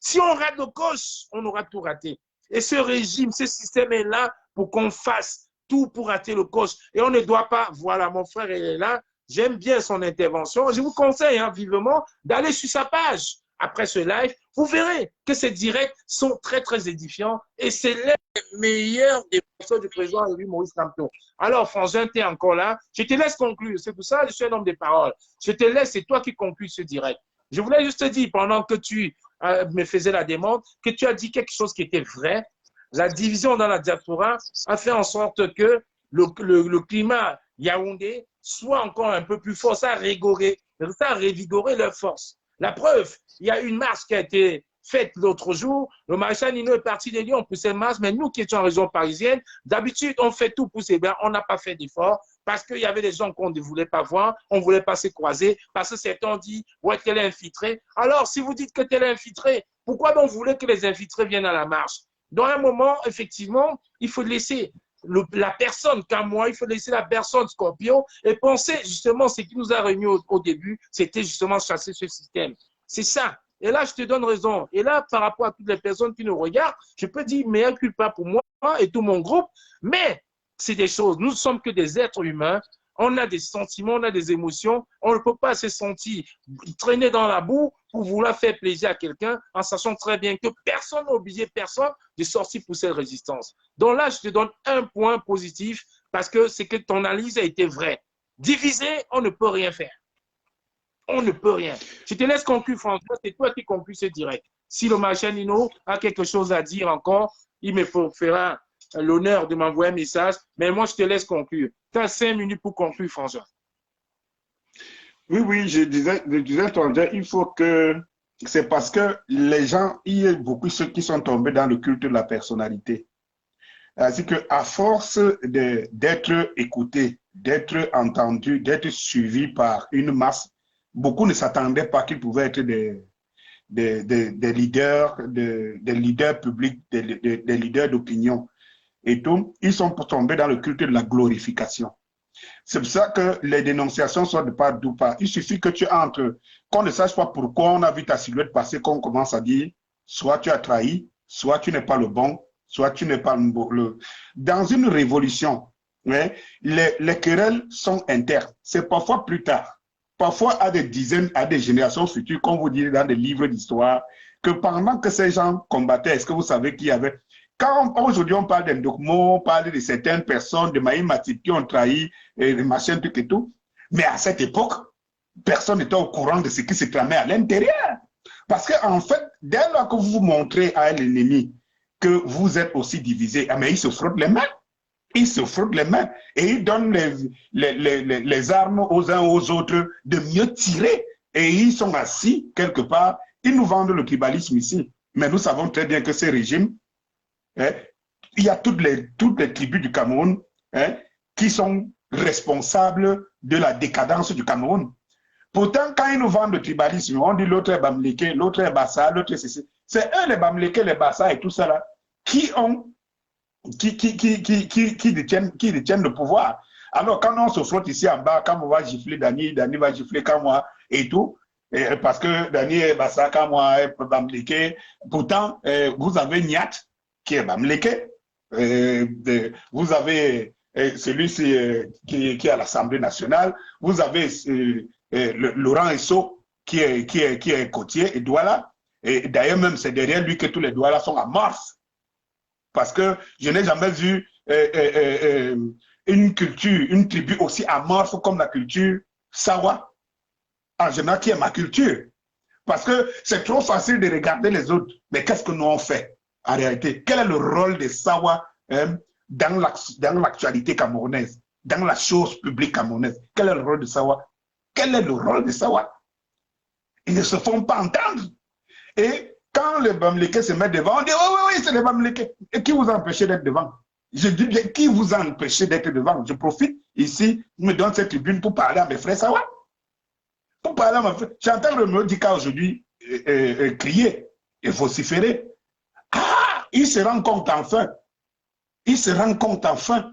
Si on rate le coche, on aura tout raté. Et ce régime, ce système est là pour qu'on fasse tout pour rater le coche. Et on ne doit pas, voilà, mon frère il est là, j'aime bien son intervention. Je vous conseille vivement d'aller sur sa page. Après ce live, vous verrez que ces directs sont très, très édifiants et c'est les meilleurs des personnes du président élu Maurice Kamto. Alors, Frangin, tu es encore là. Je te laisse conclure. C'est pour ça que je suis un homme de parole. Je te laisse, c'est toi qui conclus ce direct. Je voulais juste te dire, pendant que tu me faisais la demande, que tu as dit quelque chose qui était vrai. La division dans la diaspora a fait en sorte que le climat Yaoundé soit encore un peu plus fort. Ça a revigoré leur force. La preuve, il y a une marche qui a été faite l'autre jour. Le maréchal Nino est parti des Lions pour cette marche, mais nous qui étions en région parisienne, d'habitude, on fait tout pour ces biens. On n'a pas fait d'effort parce qu'il y avait des gens qu'on ne voulait pas voir, on ne voulait pas se croiser, parce que certains ont dit, ouais, tel est infiltré. Alors, si vous dites que tel est infiltré, pourquoi donc vous voulez que les infiltrés viennent à la marche? Dans un moment, effectivement, il faut laisser la personne comme moi, il faut laisser la personne Scorpio et penser justement ce qui nous a réunis au début, c'était justement chasser ce système. C'est ça. Et là, je te donne raison. Et là, par rapport à toutes les personnes qui nous regardent, je peux dire meilleur culpa pour moi et tout mon groupe, mais c'est des choses. Nous ne sommes que des êtres humains. On a des sentiments, on a des émotions. On ne peut pas se sentir traîner dans la boue pour vouloir faire plaisir à quelqu'un en sachant très bien que personne n'a obligé personne de sortir pour cette résistance. Donc là, je te donne un point positif parce que c'est que ton analyse a été vraie. Diviser, on ne peut rien faire. On ne peut rien. Je te laisse conclure, François. C'est toi qui conclus ce direct. Si le marchand Nino a quelque chose à dire encore, il me fera l'honneur de m'envoyer un message. Mais moi, je te laisse conclure. Tu as 5 minutes pour conclure, François. Oui, oui, je disais, il faut que, c'est parce que les gens, il y a beaucoup ceux qui sont tombés dans le culte de la personnalité. C'est qu'à force d'être écoutés, d'être entendus, d'être suivis par une masse, beaucoup ne s'attendaient pas qu'ils pouvaient être des leaders, des leaders publics, des leaders d'opinion. Et tout, ils sont tombés dans le culte de la glorification. C'est pour ça que les dénonciations sont de part d'où pas. Il suffit que tu entres, qu'on ne sache pas pourquoi on a vu ta silhouette passer, qu'on commence à dire, soit tu as trahi, soit tu n'es pas le bon, soit tu n'es pas le... Dans une révolution, hein, les querelles sont internes. C'est parfois plus tard. Parfois à des dizaines, à des générations futures, comme vous dites dans des livres d'histoire, que pendant que ces gens combattaient, est-ce que vous savez qu'il y avait... Quand aujourd'hui on parle d'Endocmo, on parle de certaines personnes, de Maï Matip qui ont trahi, et de machin, truc et tout, mais à cette époque, personne n'était au courant de ce qui se tramait à l'intérieur. Parce qu'en fait, dès lors que vous montrez à l'ennemi que vous êtes aussi divisé, ah, mais il se frotte les mains. Il se frotte les mains et il donne les armes aux uns aux autres de mieux tirer. Et ils sont assis quelque part. Ils nous vendent le tribalisme ici. Mais nous savons très bien que ces régimes, hein, il y a toutes les tribus du Cameroun, hein, qui sont responsables de la décadence du Cameroun. Pourtant, quand ils nous vendent le tribalisme, on dit l'autre est Bamléké, l'autre est Bassa, l'autre est ceci. C'est eux les Bamléké, les Bassa et tout ça là, qui détiennent le pouvoir. Alors, quand on se frotte ici en bas, quand on va gifler Dani, Dani va gifler quand moi et tout, et parce que Dani est Bassa, quand moi est Bamléké, pourtant, vous avez Niat, qui est Bamléké, vous avez celui-ci qui est à l'Assemblée nationale, vous avez Laurent Esso, qui est côtier, et Douala, et d'ailleurs même c'est derrière lui que tous les Douala sont amorphes. Parce que je n'ai jamais vu une culture, une tribu aussi amorphe comme la culture Sawa, en général, qui est ma culture. Parce que c'est trop facile de regarder les autres. Mais qu'est-ce que nous on fait en réalité? Quel est le rôle des Sawa dans l'actualité camerounaise, dans la chose publique camerounaise? Quel est le rôle de Sawa? Quel est le rôle de Sawa? Ils ne se font pas entendre. Et quand les Bamlékés se mettent devant, on dit « oui, c'est les Bamlékés ». Et qui vous a empêché d'être devant? Je dis bien, qui vous a empêché d'être devant? Je profite ici, je me donne cette tribune pour parler à mes frères Sawa. Pour parler à mes frères. J'entends le Méodika aujourd'hui crier et vociférer. Ah, il se rend compte enfin. Il se rend compte enfin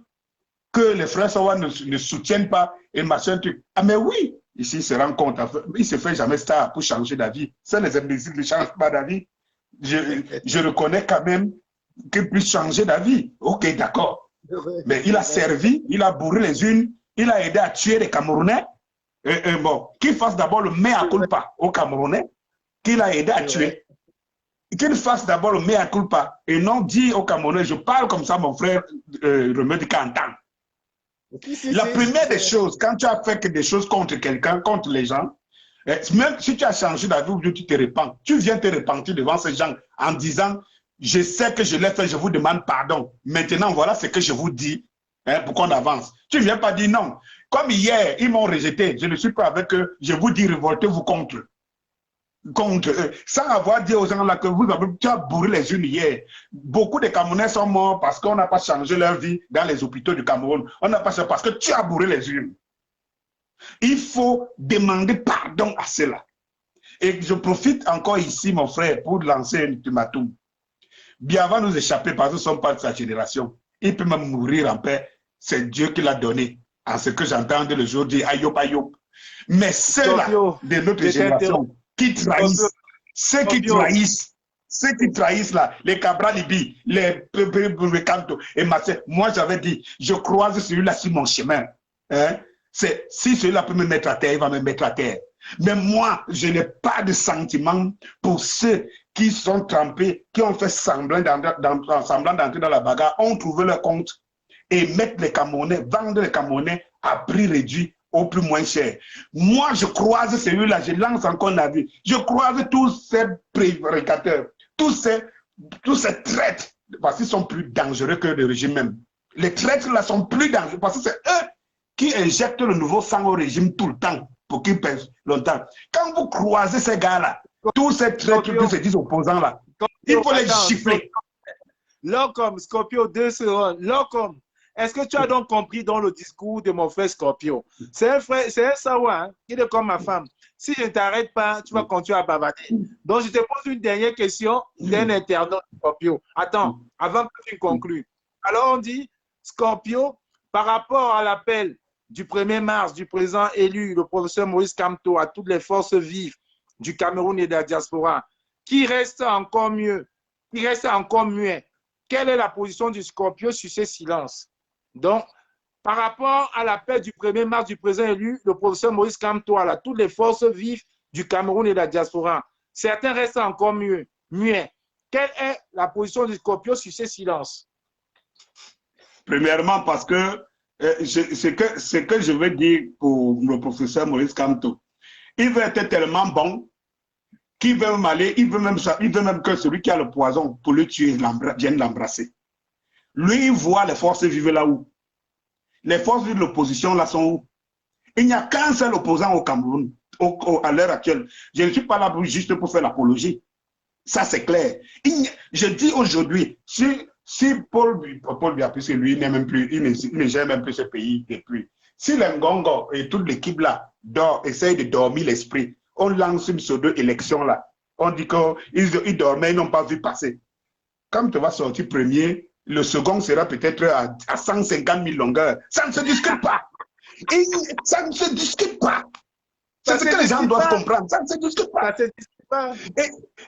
que les frères Sawa ne soutiennent pas et machin truc. Ah mais oui, ici il se rend compte enfin. Il ne se fait jamais ça pour changer d'avis. Ça, les imbéciles ne changent pas d'avis. Je reconnais quand même qu'il puisse changer d'avis. Ok, d'accord. Mais il a servi, il a bourré les unes, il a aidé à tuer les Camerounais. Bon, qu'il fasse d'abord le mea culpa aux Camerounais, qu'il a aidé à tuer. Qu'il fasse d'abord le mea culpa et non dire aux Camerounais, je parle comme ça, mon frère Remedi Kantan. La première des choses, quand tu as fait des choses contre quelqu'un, contre les gens, même si tu as changé d'avis ou tu te repens, tu viens te repentir devant ces gens en disant, je sais que je l'ai fait, je vous demande pardon. Maintenant, voilà ce que je vous dis pour qu'on avance. Tu ne viens pas dire non. Comme hier, ils m'ont rejeté, je ne suis pas avec eux, je vous dis révoltez-vous contre. contre eux, sans avoir dit aux gens là que tu as bourré les unes hier. Beaucoup de Camerounais sont morts parce qu'on n'a pas changé leur vie dans les hôpitaux du Cameroun. On n'a pas changé parce que tu as bourré les unes. Il faut demander pardon à cela. Et je profite encore ici, mon frère, pour lancer un ultimatum. Bien avant de nous échapper parce que nous ne sommes pas de sa génération. Il peut même mourir en paix. C'est Dieu qui l'a donné. En ce que j'entends le jour dire aïop, aïop. Mais ceux-là de notre génération qui trahissent, ceux qui trahissent là, les Cabral-Libi, les Canto et Marseille, moi j'avais dit, je croise celui-là sur mon chemin. Hein? Si celui-là peut me mettre à terre, il va me mettre à terre. Mais moi, je n'ai pas de sentiment pour ceux qui sont trempés, qui ont fait semblant d'entrer dans la bagarre, ont trouvé leur compte et mettent les Camerounais, vendent les Camerounais à prix réduit au plus moins cher. Moi, je croise celui-là, je lance encore un avis. Je croise tous ces prévaricateurs, tous ces traîtres, parce qu'ils sont plus dangereux que le régime même. Les traîtres là sont plus dangereux parce que c'est eux qui injectent le nouveau sang au régime tout le temps pour qu'ils pèsent longtemps. Quand vous croisez ces gars-là, tous ces traîtres qui se disent opposants là, il faut les gifler. Locom, Scorpio, 2 secondes. Locom, est-ce que tu as donc compris dans le discours de mon frère Scorpio? C'est un sawa, hein, qui est comme ma femme. Si je ne t'arrête pas, tu vas continuer à bavarder. Donc, je te pose une dernière question d'un internaute Scorpio. Attends, avant que tu conclues. Alors, on dit, Scorpio, par rapport à l'appel du 1er mars du président élu, le professeur Maurice Kamto, à toutes les forces vives du Cameroun et de la diaspora, qui reste encore mieux, qui reste encore muet, quelle est la position du Scorpio sur ces silences? Donc, par rapport à l'appel du 1er mars du président élu, le professeur Maurice Kamto, à toutes les forces vives du Cameroun et de la diaspora, certains restent encore muets. Quelle est la position du Scorpio sur ces silences? Premièrement, parce que ce que je veux dire pour le professeur Maurice Kamto, il veut être tellement bon qu'il veut même aller, il veut même que celui qui a le poison pour le tuer vienne l'embrasser. Lui, il voit les forces vives là-haut. Les forces vives de l'opposition là sont où? Il n'y a qu'un seul opposant au Cameroun à l'heure actuelle. Je ne suis pas là juste pour faire l'apologie. Ça, c'est clair. Je dis aujourd'hui, si Paul Biya, puisque lui, il ne gère même plus ce pays depuis. Si les Ngongo et toute l'équipe là essayent de dormir l'esprit, on lance une pseudo-élection là. On dit qu'ils dormaient, ils n'ont pas vu passer. Quand tu vas sortir premier, le second sera peut-être à 150 000 longueurs. Ça ne se discute pas. Ça ne se discute pas. C'est ce que les gens doivent comprendre. Ça ne se discute pas.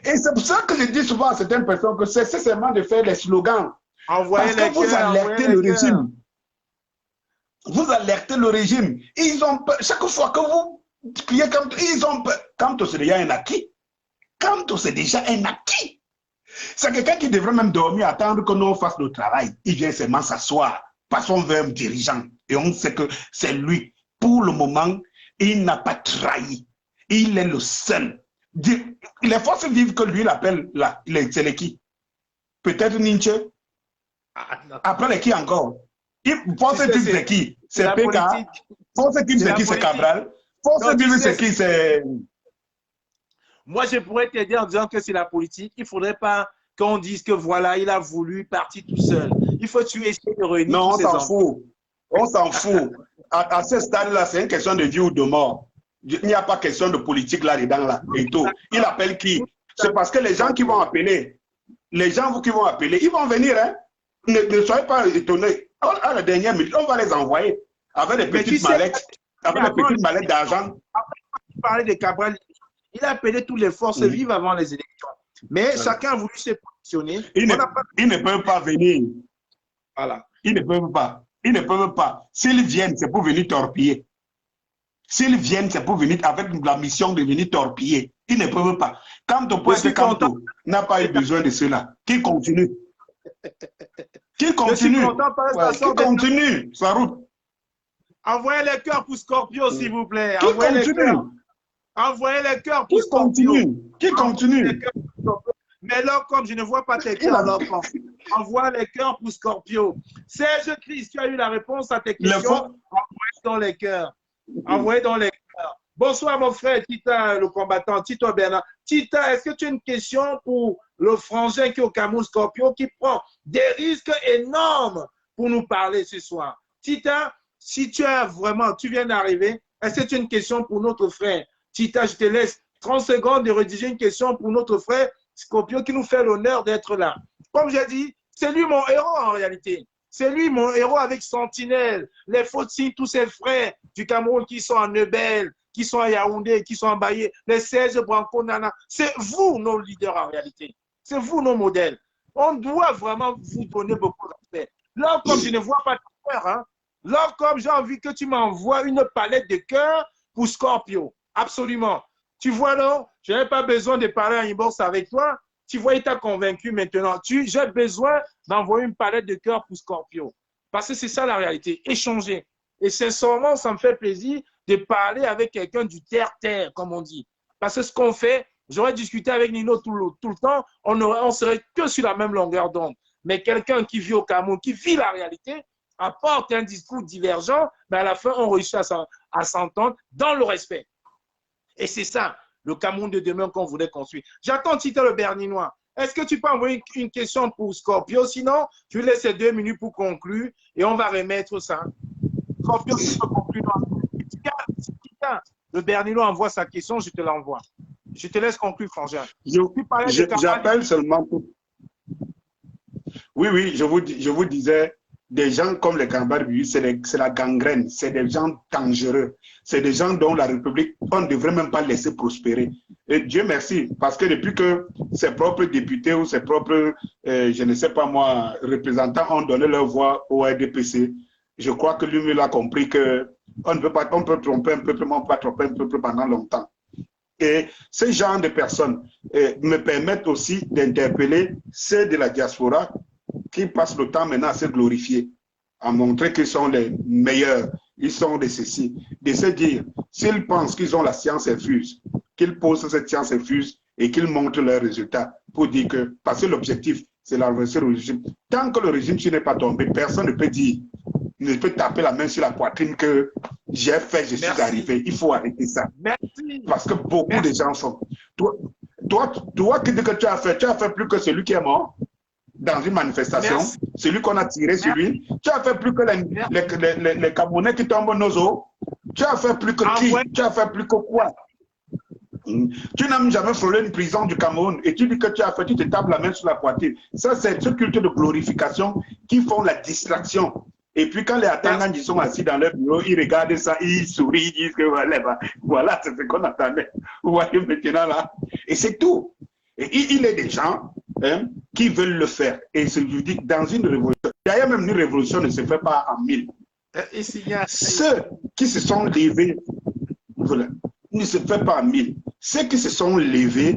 Et c'est pour ça que je dis souvent à certaines personnes que c'est seulement de faire les slogans. Parce que vous alertez le régime. Vous alertez le régime. Ils ont peur. Chaque fois que vous criez comme ils ont peur. Quand c'est déjà un acquis. Quand c'est déjà un acquis. C'est quelqu'un qui devrait même dormir, attendre que nous fassions le travail. Il vient seulement s'asseoir parce qu'on veut un dirigeant. Et on sait que c'est lui. Pour le moment, il n'a pas trahi. Il est le seul. Les forces vives que lui l'appelle là, c'est les qui? Peut-être Nietzsche. Après les qui encore? Force vive c'est qui? C'est PK. Force vive c'est qui? C'est Cabral. Force vive c'est qui? C'est... Moi, je pourrais t'aider en disant que c'est la politique. Il ne faudrait pas qu'on dise que voilà, il a voulu partir tout seul. Il faut tu essayer de réunir. Non, on s'en fout. On s'en fout. À ce stade-là, c'est une question de vie ou de mort. Il n'y a pas question de politique là-dedans, là, et tout. Il appelle qui? C'est parce que les gens qui vont appeler, ils vont venir, hein? Ne soyez pas étonnés. À la dernière minute, on va les envoyer avec des petites mallettes, d'argent. Tu parlais de Cabral. Il a appelé toutes les forces vives avant les élections. Mais chacun a voulu se positionner. Ils ne peuvent pas venir. Voilà. Ils ne peuvent pas. Ils ne peuvent pas. S'ils viennent, c'est pour venir torpiller. S'ils viennent, c'est pour venir avec la mission de venir torpiller. Ils ne peuvent pas. Quand au point de Kamto n'a pas eu besoin de cela, qui continue. Qui continue. Qui continue sa route. Envoyez les cœurs pour Scorpio, s'il vous plaît. Qui continue. Envoyez les cœurs pour Scorpio. Qui continue. Mais là, comme je ne vois pas tes cœurs, envoie les cœurs pour Scorpio. Serge Christ, tu as eu la réponse à tes questions. Envoyez dans les cœurs. Envoyez dans les cœurs. Bonsoir, mon frère Tita, le combattant. Tito Bernard. Tita, est-ce que tu as une question pour le frangin qui est au Cameroun Scorpio qui prend des risques énormes pour nous parler ce soir? Tita, si tu as vraiment, tu viens d'arriver, est-ce que tu as une question pour notre frère? Tita, je te laisse 30 secondes de rédiger une question pour notre frère Scorpio qui nous fait l'honneur d'être là. Comme j'ai dit, c'est lui mon héros en réalité. C'est lui mon héros avec Sentinelle, les Fotsi, tous ses frères du Cameroun qui sont en Nebel, qui sont à Yaoundé, qui sont en Baye, les 16 Branco Nana. C'est vous nos leaders en réalité. C'est vous nos modèles. On doit vraiment vous donner beaucoup de respect. Là, comme je ne vois pas de cœur, hein, là, comme j'ai envie que tu m'envoies une palette de cœur pour Scorpio. Absolument. Tu vois, non, je n'ai pas besoin de parler en inbox avec toi. Tu vois, il t'a convaincu maintenant. J'ai besoin d'envoyer une palette de cœur pour Scorpio. Parce que c'est ça la réalité. Échanger. Et sincèrement, ça me fait plaisir de parler avec quelqu'un du terre-terre, comme on dit. Parce que ce qu'on fait, j'aurais discuté avec Nino tout le temps, on serait que sur la même longueur d'onde. Mais quelqu'un qui vit au Cameroun, qui vit la réalité, apporte un discours divergent, mais à la fin, on réussit à s'entendre dans le respect. Et c'est ça, le Cameroun de demain qu'on voulait construire. J'attends Tita le Berninois. Est-ce que tu peux envoyer une question pour Scorpio? Sinon, je lui laisse 2 minutes pour conclure et on va remettre ça. Scorpio, si tu peux conclure. Tita, le Berninois envoie sa question, je te l'envoie. Je te laisse conclure, Frangin. J'appelle seulement pour... Oui, je vous disais, des gens comme les Cambars, c'est la gangrène, c'est des gens dangereux, c'est des gens dont la République, on ne devrait même pas laisser prospérer. Et Dieu merci, parce que depuis que ses propres députés ou ses propres, je ne sais pas moi, représentants ont donné leur voix au RDPC, je crois que lui-même a compris que on peut tromper un peuple, mais on ne peut pas tromper un peuple pendant longtemps. Et ce genre de personnes me permettent aussi d'interpeller ceux de la diaspora qui passent le temps maintenant à se glorifier, à montrer qu'ils sont les meilleurs, ils sont de ceci, de se dire, s'ils pensent qu'ils ont la science infuse, qu'ils posent cette science infuse et qu'ils montrent leurs résultats pour dire que, parce que l'objectif, c'est la renverser au régime. Tant que le régime n'est pas tombé, personne ne peut dire, ne peut taper la main sur la poitrine que j'ai fait, je suis arrivé. Il faut arrêter ça. Merci. Parce que beaucoup de gens sont... Toi, que tu as fait plus que celui qui est mort dans une manifestation, celui qu'on a tiré sur lui. Tu as fait plus que les Camerounais qui tombent nos eaux. Tu as fait plus que qui? Tu as fait plus que quoi? Tu n'as jamais frôlé une prison du Cameroun et tu dis que tu as fait, tu te tapes la main sur la poitrine. Ça, c'est ce culte de glorification qui font la distraction. Et puis quand les attendants ils sont assis dans leur bureau, ils regardent ça, ils sourient, ils disent que voilà, c'est ce qu'on attendait. Vous voyez maintenant là. Et c'est tout. Et il est des gens qui veulent le faire. Et je vous dis, dans une révolution, d'ailleurs même une révolution ne se fait pas en 1000. Ceux qui se sont levés, voilà, ne se fait pas en 1000. Ceux qui se sont levés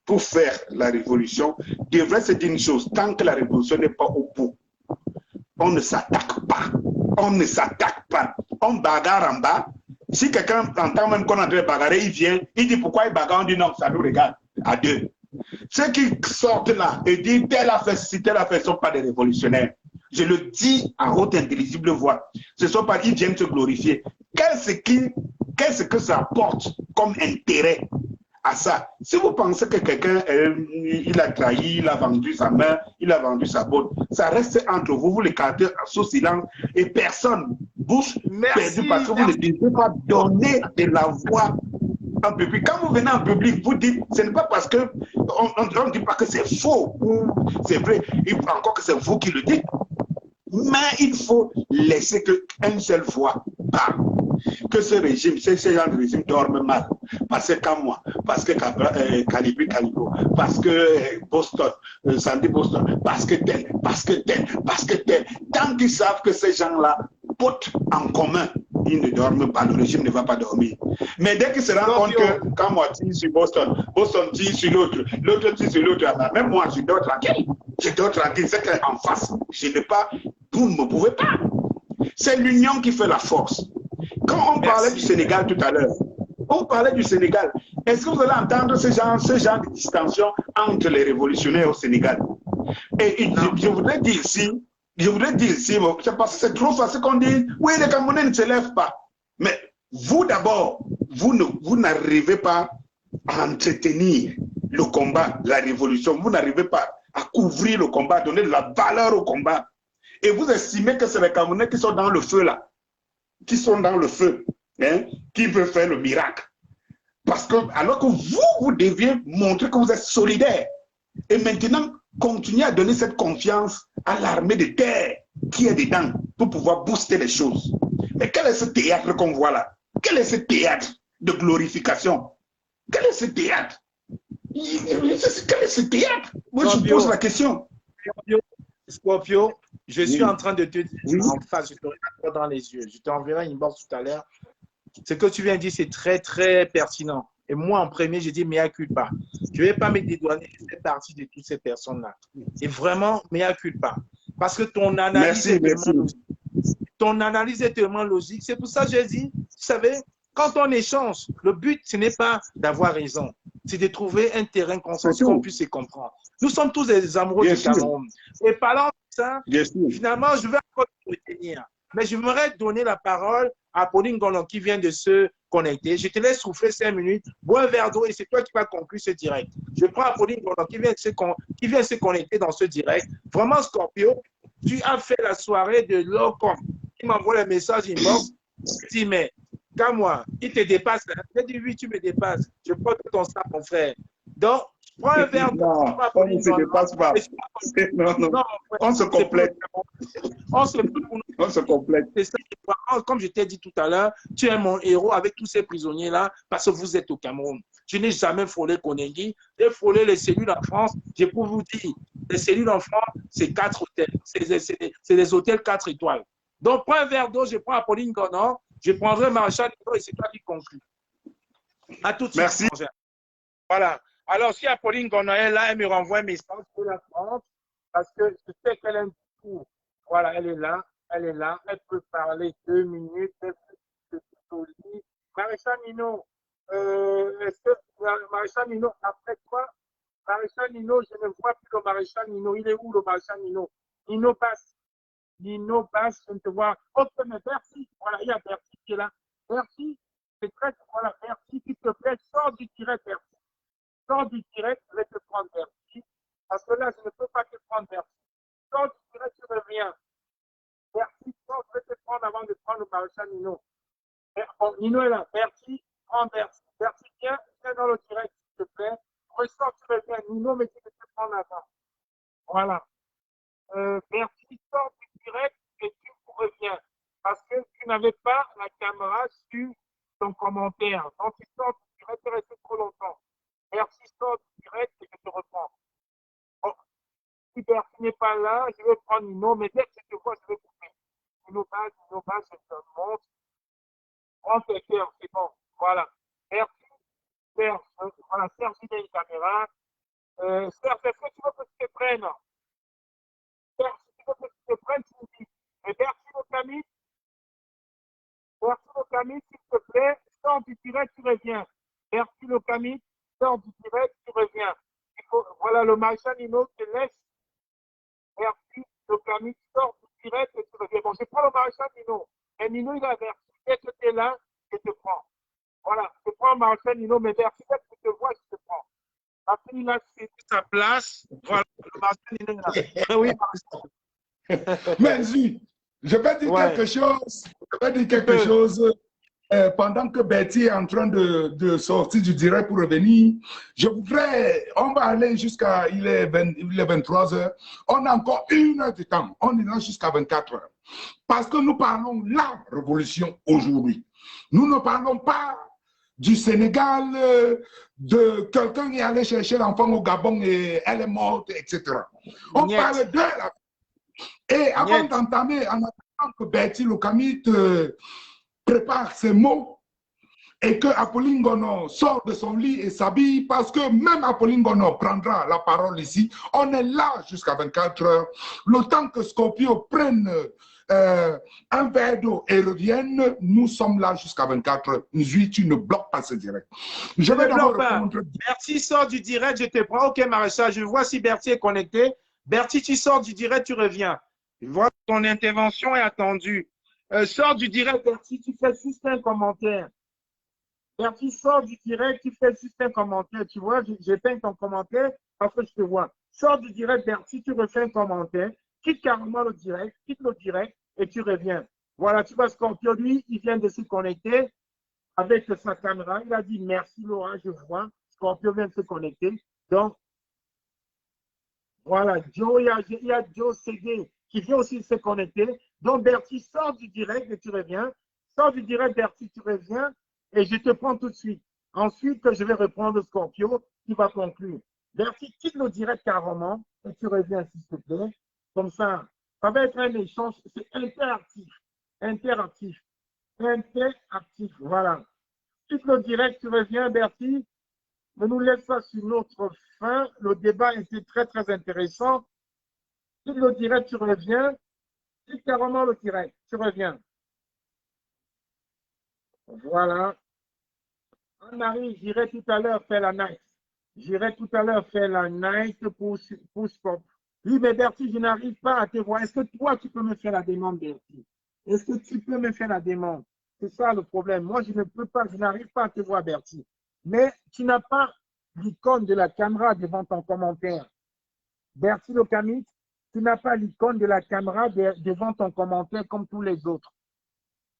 pour faire la révolution devraient se dire une chose, tant que la révolution n'est pas au bout, on ne s'attaque pas. On ne s'attaque pas. On bagarre en bas. Si quelqu'un entend même qu'on est en train de bagarrer, il vient, il dit pourquoi il bagarre, on dit non, ça nous regarde à deux. Ceux qui sortent là et disent telle affaire, si telle affaire, ne sont pas des révolutionnaires. Je le dis à haute intelligible voix. Ce sont pas, ils viennent se glorifier. Qu'est-ce que ça apporte comme intérêt à ça? Si vous pensez que quelqu'un, il a trahi, il a vendu sa main, il a vendu sa botte, ça reste entre vous, vous l'écartez sous silence et personne, bouche perdue, parce que vous ne devez pas donner de la voix en public. Quand vous venez en public, vous dites, ce n'est pas parce que on ne dit pas que c'est faux ou c'est vrai, encore que c'est vous qui le dites, mais il faut laisser qu'une seule voix parle. Que ce régime, ce genre de régime dorme mal. Parce que Kamwa, parce que Calibri Calibo, parce que Boston, Sandy Boston, parce que tel. Tant qu'ils savent que ces gens-là portent en commun, ils ne dorment pas, le régime ne va pas dormir. Mais dès qu'ils se rendent compte que Kamwa tire sur Boston, Boston tire sur l'autre, l'autre tire sur l'autre, même moi, je dors tranquille. Je dors tranquille, c'est qu'en face, je n'ai pas, vous ne me pouvez pas. C'est l'union qui fait la force. Quand on parlait du Sénégal tout à l'heure, on parlait du Sénégal. Est-ce que vous allez entendre ce genre de distinction entre les révolutionnaires au Sénégal? Et je voudrais dire ici, c'est parce que c'est trop facile qu'on dise, oui, les Camerounais ne se lèvent pas. Mais vous d'abord, vous n'arrivez pas à entretenir le combat, la révolution. Vous n'arrivez pas à couvrir le combat, à donner de la valeur au combat. Et vous estimez que c'est les Camerounais qui sont dans le feu là, qui sont dans le feu, hein, qui veulent faire le miracle. Parce que, alors que vous deviez montrer que vous êtes solidaires. Et maintenant, continuez à donner cette confiance à l'armée de terre qui est dedans pour pouvoir booster les choses. Mais quel est ce théâtre qu'on voit là? Quel est ce théâtre de glorification? Quel est ce théâtre? Quel est ce théâtre? Moi, je pose la question. Scorpio, je suis en train de te dire en face, je te regarde dans les yeux. Je t'enverrai une box tout à l'heure. Ce que tu viens de dire, c'est très, très pertinent. Et moi, en premier, j'ai dit mea culpa. Je ne vais pas me dédouaner, je fais partie de toutes ces personnes-là. Et vraiment, mea culpa. Parce que ton analyse ton analyse est tellement logique. C'est pour ça que j'ai dit, vous savez, quand on échange, le but, ce n'est pas d'avoir raison. C'est de trouver un terrain consensuel qu'on puisse se comprendre. Nous sommes tous des amoureux du Cameroun. Et parlant de ça, finalement, je vais encore te retenir. Mais je voudrais donner la parole à Pauline Gonon qui vient de se connecter. Je te laisse souffler 5 minutes, bois un verre d'eau et c'est toi qui vas conclure ce direct. Je prends Pauline Gonon qui vient de se connecter dans ce direct. Vraiment, Scorpio, tu as fait la soirée de l'OCOM. Il m'envoie le message inbox. Je dis, mais moi, il te dépasse. J'ai dit, oui, tu me dépasses. Je porte ton sang, mon frère. Donc, prends un verre d'eau. Non, on ne se dépasse pas. Non, on se complète. On se complète. Comme je t'ai dit tout à l'heure, tu es mon héros avec tous ces prisonniers-là parce que vous êtes au Cameroun. Je n'ai jamais frôlé Konengi. J'ai frôlé les cellules en France. Je peux vous dire, les cellules en France, c'est 4 hôtels. C'est des hôtels 4 étoiles. Donc, prends un verre d'eau, je prends Apolline Gonon, je prendrai Maréchal Nico et c'est toi qui conclue. À tout de suite. Merci. Voilà. Alors, si Apolline Gonon est là, elle me renvoie un message pour la France parce que je sais qu'elle a un discours. Voilà, elle est là. Elle peut parler 2 minutes. Elle peut se Maréchal Nino, est-ce que Maréchal Nino, après quoi? Maréchal Nino, je ne vois plus le Maréchal Nino. Il est où le Maréchal Nino? Nino passe. Nino passe, je ne te vois. Ok, mais Bercy, voilà, il y a Bercy qui est là. Bercy, c'est très, voilà, Bercy, s'il te plaît, sors du direct, Bercy. Sors du direct, je vais te prendre Bercy. Parce que là, je ne peux pas te prendre Bercy. Sors du direct, tu reviens. Bercy, sors, je vais te prendre avant de prendre le Maréchal Nino. Bon, Nino est là. Bercy, prends Bercy. Bercy, viens dans le direct, s'il te plaît. Ressors, tu reviens. Nino, mais tu peux te prendre avant. Voilà. Bercy, sors du direct et tu reviens. Parce que tu n'avais pas la caméra sur ton commentaire. Donc, tu sors du direct, tu restes trop longtemps. Bercy, sors du direct et je te reprends. Bon, si Bercy n'est pas là, je vais prendre Nino, mais dès que je te vois, je vais couper. Nino base, je te montre. Prends tes cœurs, c'est bon. Voilà. Bercy, Serge, voilà, Serge, il a une caméra. Serge, est-ce que tu veux que je te prenne? Serge, si tu veux que je te prenne, tu me dis. Mais Bercy, le Camille, s'il te plaît, sors du direct, tu reviens. Bercy, le Camille, sors du direct, tu reviens. Voilà, le Maréchal Nino te laisse. Bercy, le Camille, sors du direct et tu reviens. Bon, je prends le Maréchal Nino. Et Nino, il a Bercy. Dès que tu es là, je te prends. Voilà, je prends Maréchal Nino, mais Bercy, dès que je te vois, je te prends. Parce qu'il a fait sa place. Voilà, le Maréchal Nino est là. Oui, Maréchal. Mais je vais dire quelque chose. Je vais dire quelque chose. Pendant que Betty est en train de sortir du direct pour revenir, je voudrais, on va aller jusqu'à, il est 23 h, on a encore 1 heure de temps, on est là jusqu'à 24 h. Parce que nous parlons la révolution aujourd'hui. Nous ne parlons pas du Sénégal, de quelqu'un qui est allé chercher l'enfant au Gabon et elle est morte, etc. On parle de la... Et avant d'entamer, en attendant que Betty Lukami te prépare ses mots et que Apolline Gonon sort de son lit et s'habille, parce que même Apolline Gonon prendra la parole ici. On est là jusqu'à 24 h. Le temps que Scorpio prenne un verre d'eau et revienne, nous sommes là jusqu'à 24 h. Nzui, tu ne bloques pas ce direct. Je vais d'abord répondre. Bertie sort du direct, je te prends. Ok, Maréchal, je vois si Bertie est connecté. Bertie, tu sors du direct, tu reviens. Je vois que ton intervention est attendue. Sors du direct, Bertie, tu fais juste un commentaire. Bertie, sors du direct, tu fais juste un commentaire. Tu vois, j'éteins ton commentaire parce que je te vois. Sors du direct, Bertie, tu refais un commentaire. Quitte carrément le direct, quitte le direct et tu reviens. Voilà, tu vois, Scorpio, lui, il vient de se connecter avec sa caméra. Il a dit merci Laura, je vois. Scorpio vient de se connecter. Donc, voilà, Joe, il y a Joe CD qui vient aussi se connecter. Donc, Bertie, sors du direct et tu reviens. Sors du direct, Bertie, tu reviens et je te prends tout de suite. Ensuite, je vais reprendre Scorpio qui va conclure. Bertie, quitte le direct carrément et tu reviens, s'il te plaît. Comme ça va être un échange. C'est interactif. Interactif. Interactif. Voilà. Quitte le direct, tu reviens, Bertie. Ne nous laisse pas sur notre fin. Le débat était très, très intéressant. Quitte le direct, tu reviens. Quitte carrément le direct, tu reviens. Voilà. Anne-Marie, j'irai tout à l'heure faire la night. J'irai tout à l'heure faire la night pour Sport. Oui, mais Bertie, je n'arrive pas à te voir. Est-ce que toi, tu peux me faire la demande, Bertie? Est-ce que tu peux me faire la demande? C'est ça le problème. Moi, je ne peux pas, je n'arrive pas à te voir, Bertie. Mais tu n'as pas l'icône de la caméra devant ton commentaire. Bertie Locamite, tu n'as pas l'icône de la caméra devant ton commentaire comme tous les autres.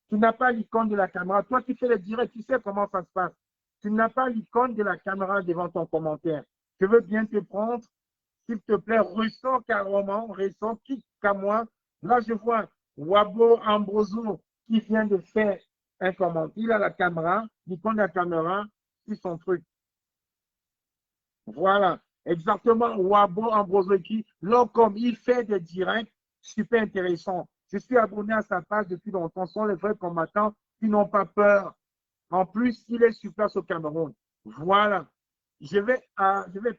Tu n'as pas l'icône de la caméra. Toi, tu fais le direct, tu sais comment ça se passe. Tu n'as pas l'icône de la caméra devant ton commentaire. Je veux bien te prendre. S'il te plaît, ressors carrément, ressors, quitte qu'à moi. Là, je vois Wabo Ambroso qui vient de faire un commentaire. Il a la caméra, l'icône de la caméra, c'est son truc. Voilà, exactement. Wabo Ambroso qui, comme il fait des directs super intéressants. Je suis abonné à sa page depuis longtemps. Ce sont les vrais combattants qui n'ont pas peur. En plus, il est sur place au Cameroun. Voilà. Je vais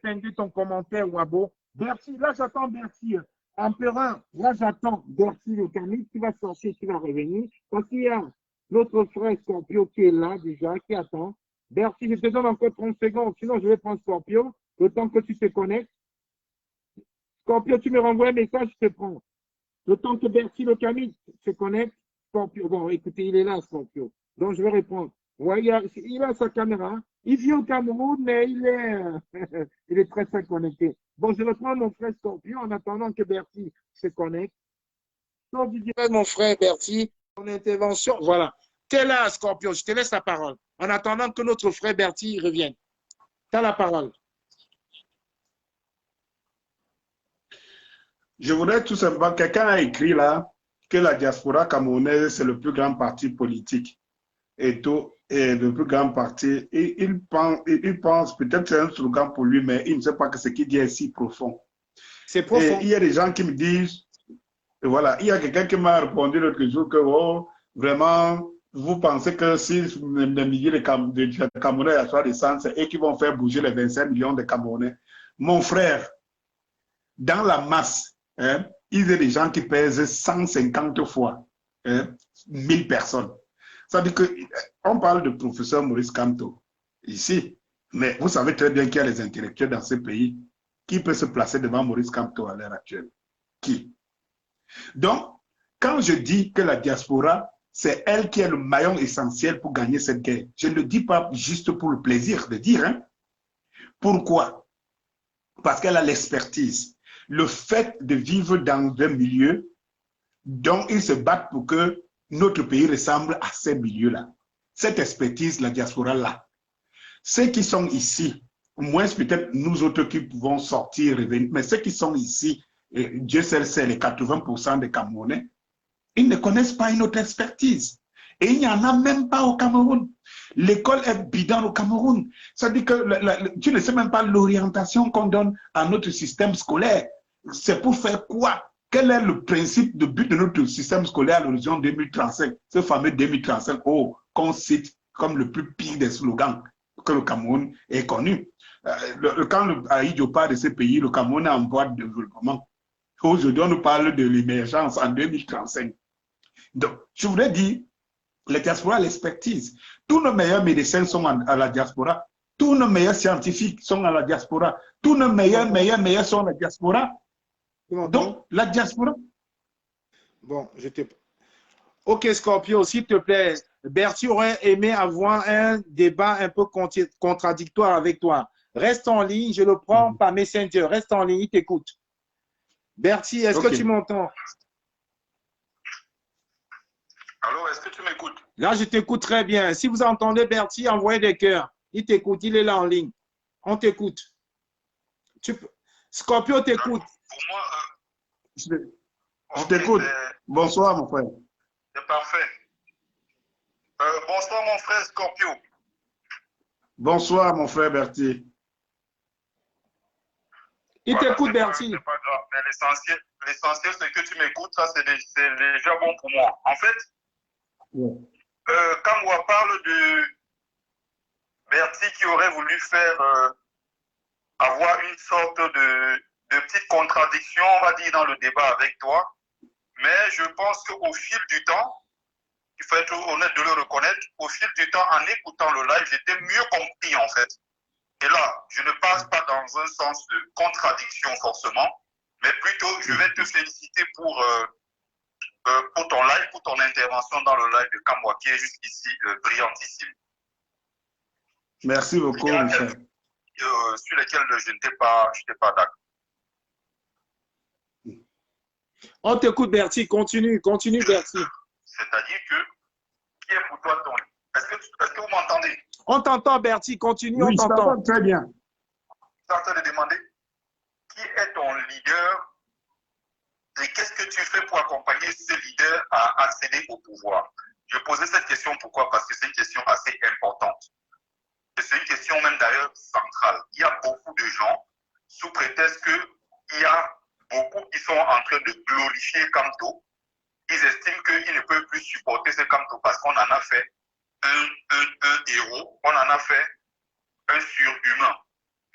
peindre ton commentaire, Wabo. Bertie, là, j'attends Bertie. Empereur, là, j'attends Bertie le Camille qui va sortir, qui va revenir. Parce qu'il y a notre frère Scorpio qui est là déjà, qui attend. Bertie, je te donne encore 30 secondes. Sinon, je vais prendre Scorpio. Le temps que tu te connectes. Scorpio, tu me renvoies un message, je te prends. Le temps que Bertie le Camille se connecte, Scorpio. Bon, écoutez, il est là, Scorpio. Donc, je vais répondre. Ouais, il a sa caméra. Il vit au Cameroun, mais il est très, très connecté. Bon, je reprends mon frère Scorpio en attendant que Bertie se connecte. Donc, je dirais, mon frère Bertie, ton intervention. Voilà. Tu es là, Scorpio. Je te laisse la parole. En attendant que notre frère Bertie revienne. Tu as la parole. Je voudrais tout simplement, quelqu'un a écrit là que la diaspora camerounaise, c'est le plus grand parti politique. Et tout, et le plus grand parti. Et il pense peut-être que c'est un slogan pour lui, mais il ne sait pas que ce qu'il dit est si profond. C'est profond. Et il y a des gens qui me disent, voilà, il y a quelqu'un qui m'a répondu l'autre jour que, oh, vraiment, vous pensez que si les milliers de Camerounais assoient des sens et qui vont faire bouger les 25 millions de Camerounais. Mon frère, dans la masse, hein, il y a des gens qui pèsent 150 fois 1000 personnes. Ça veut dire qu'on parle de professeur Maurice Kamto ici, mais vous savez très bien qu'il y a les intellectuels dans ce pays. Qui peut se placer devant Maurice Kamto à l'heure actuelle? Qui? Donc, quand je dis que la diaspora, c'est elle qui est le maillon essentiel pour gagner cette guerre, je ne le dis pas juste pour le plaisir de dire. Hein. Pourquoi? Parce qu'elle a l'expertise. Le fait de vivre dans un milieu dont ils se battent pour que notre pays ressemble à ces milieux-là. Cette expertise, la diaspora là. Ceux qui sont ici, moins peut-être nous autres qui pouvons sortir, revenir, mais ceux qui sont ici, Dieu seul sait, les 80% des Camerounais, ils ne connaissent pas une autre expertise. Et il n'y en a même pas au Cameroun. L'école est bidon au Cameroun. Ça dit que tu ne sais même pas l'orientation qu'on donne à notre système scolaire. C'est pour faire quoi? Quel est le principe, le but de notre système scolaire à l'horizon 2035? Ce fameux 2035, qu'on cite comme le plus pire des slogans que le Cameroun ait connu. Quand Aïdjo parle de ces pays, le Cameroun est en voie de développement. Aujourd'hui, on nous parle de l'émergence en 2035. Donc, je voudrais dire, la diaspora, l'expertise. Tous nos meilleurs médecins sont à la diaspora. Tous nos meilleurs scientifiques sont à la diaspora. Tous nos meilleurs sont à la diaspora. Donc, la diaspora. Bon, Ok, Scorpio, s'il te plaît, Bertie aurait aimé avoir un débat un peu contradictoire avec toi. Reste en ligne, je le prends par Messenger. Reste en ligne, il t'écoute. Bertie, est-ce que tu m'entends? Allô, est-ce que tu m'écoutes? Là, je t'écoute très bien. Si vous entendez Bertie, envoyez des cœurs. Il t'écoute, il est là en ligne. On t'écoute. Scorpio t'écoute. Pour moi, je t'écoute. Bonsoir, mon frère. C'est parfait. Bonsoir, mon frère Scorpio. Bonsoir, mon frère Bertie. Il t'écoute, Bertie. C'est pas grave, mais l'essentiel, c'est que tu m'écoutes. Ça, c'est déjà bon pour moi. En fait, quand on parle de Bertie qui aurait voulu faire avoir une sorte de petite contradiction, on va dire, dans le débat avec toi, mais je pense qu'au fil du temps, il faut être honnête de le reconnaître, au fil du temps, en écoutant le live, j'étais mieux compris en fait. Et là, je ne passe pas dans un sens de contradiction forcément, mais plutôt, je vais te féliciter pour ton live, pour ton intervention dans le live de Kamwa, qui est jusqu'ici brillantissime. Merci beaucoup, mon frère. Sur lesquels je n'étais pas d'accord. On t'écoute, Bertie. Continue, Bertie. C'est-à-dire que, qui est pour toi ton... Est-ce que vous m'entendez? On t'entend, Bertie. Continue, oui, on t'entend. Très bien. Je suis en train de demander, qui est ton leader et qu'est-ce que tu fais pour accompagner ce leader à accéder au pouvoir? Je posais cette question, pourquoi? Parce que c'est une question assez importante. Et c'est une question même d'ailleurs centrale. Il y a beaucoup de gens, sous prétexte qu'il y a beaucoup qui sont en train de glorifier Kamto. Ils estiment qu'ils ne peuvent plus supporter ce Kamto parce qu'on en a fait un héros, on en a fait un surhumain.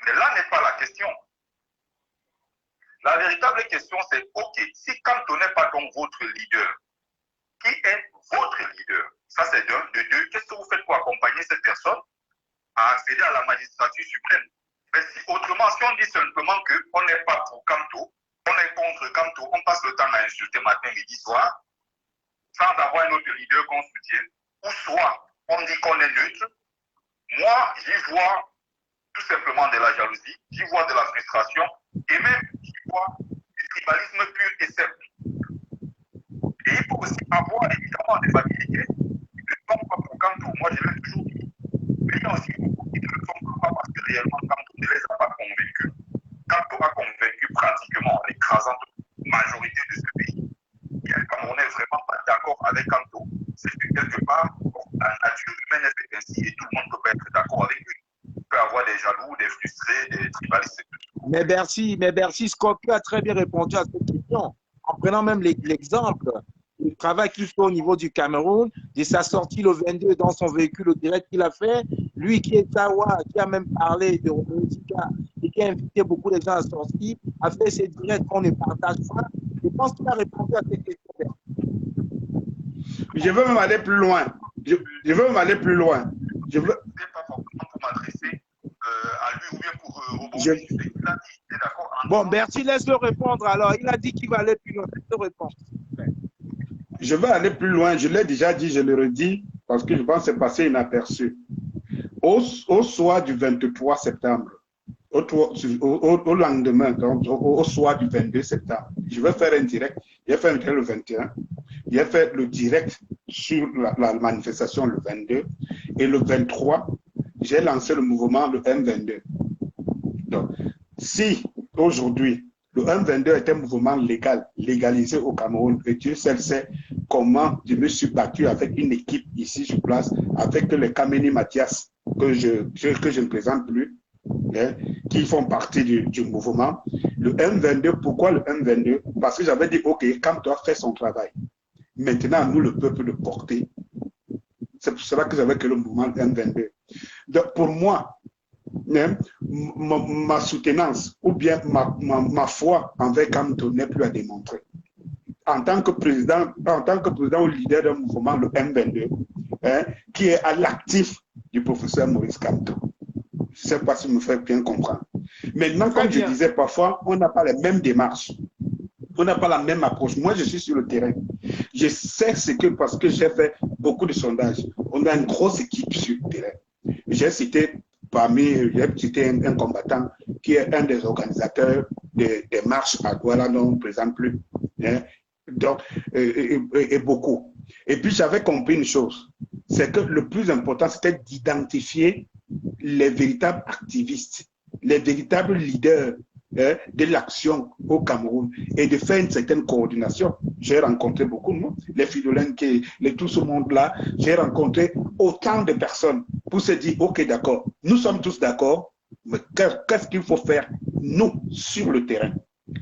Mais là n'est pas la question. La véritable question, c'est, ok, si Kamto n'est pas donc votre leader, qui est votre leader? Ça, c'est d'un. De deux, qu'est-ce que vous faites pour accompagner cette personne à accéder à la magistrature suprême? Mais si, autrement, si on dit simplement qu'on n'est pas pour Kamto, on est contre Kamto, on passe le temps à insulter matin, midi, soir, sans avoir un autre leader qu'on soutienne. Ou soit, on dit qu'on est neutre. Moi, j'y vois tout simplement de la jalousie, j'y vois de la frustration, et même j'y vois du tribalisme pur et simple. Et il faut aussi avoir évidemment des facilités qui ne sont pas pour Kamto. Moi, je l'ai toujours dit. Mais il y a aussi beaucoup qui ne le sont pas parce que réellement Kamto ne les a pas convaincus. Kamto a convaincu pratiquement l'écrasante majorité de ce pays. Et comme on n'est vraiment pas d'accord avec Kamto, c'est que quelque part, la nature humaine est faite ainsi et tout le monde ne peut pas être d'accord avec lui. Il peut y avoir des jaloux, des frustrés, des tribalistes. Mais Bertie, Scorpio a très bien répondu à cette question, en prenant même l'exemple du travail qu'il fait au niveau du Cameroun, de sa sortie le 22 dans son véhicule direct qu'il a fait, lui qui est Tawa, qui a même parlé de Robotica et qui a invité beaucoup de gens à sortir, a fait ses directs qu'on ne partage pas. Je pense qu'il a répondu à cette question. Je veux même aller plus loin. Je veux même aller plus loin. Je veux... pas forcément pour m'adresser à lui ou bien pour rebondir. Bon, Bertie, laisse-le répondre alors. Il a dit qu'il va aller plus loin. Laisse-le répondre. Je veux aller plus loin. Je l'ai déjà dit, je le redis, parce que je pense que c'est passé inaperçu. Au soir du 23 septembre, au lendemain, donc, au soir du 22 septembre, je vais faire un direct. J'ai fait un direct le 21. J'ai fait le direct sur la manifestation le 22. Et le 23, j'ai lancé le mouvement le M22. Donc, si aujourd'hui, le M22 est un mouvement légal, légalisé au Cameroun, et Dieu seul sait comment je me suis battu avec une équipe ici sur place, avec les Kameni Mathias, que je ne présente plus, hein, qui font partie du mouvement. Le M22, pourquoi le M22? Parce que j'avais dit, ok, Kamto a fait son travail. Maintenant, nous, le peuple, de porter. C'est pour cela que j'avais créé le mouvement M22. Donc, pour moi, hein, ma soutenance ou bien ma foi envers Kamto n'est plus à démontrer. En tant que président ou leader d'un mouvement, le M22, hein, qui est à l'actif du professeur Maurice Kamto. Je ne sais pas si je me fais bien comprendre. Maintenant, comme je disais, parfois, on n'a pas les mêmes démarches. On n'a pas la même approche. Moi, je suis sur le terrain. Je sais ce que, parce que j'ai fait beaucoup de sondages, on a une grosse équipe sur le terrain. J'ai cité un combattant qui est un des organisateurs des marches à Douala, non, on ne présente plus. Hein? Donc, et beaucoup. Et puis, j'avais compris une chose, c'est que le plus important, c'était d'identifier les véritables activistes, les véritables leaders de l'action au Cameroun et de faire une certaine coordination. J'ai rencontré beaucoup de monde, les Fidolins, tout ce monde-là, j'ai rencontré autant de personnes pour se dire, ok, d'accord, nous sommes tous d'accord, mais qu'est-ce qu'il faut faire, nous, sur le terrain?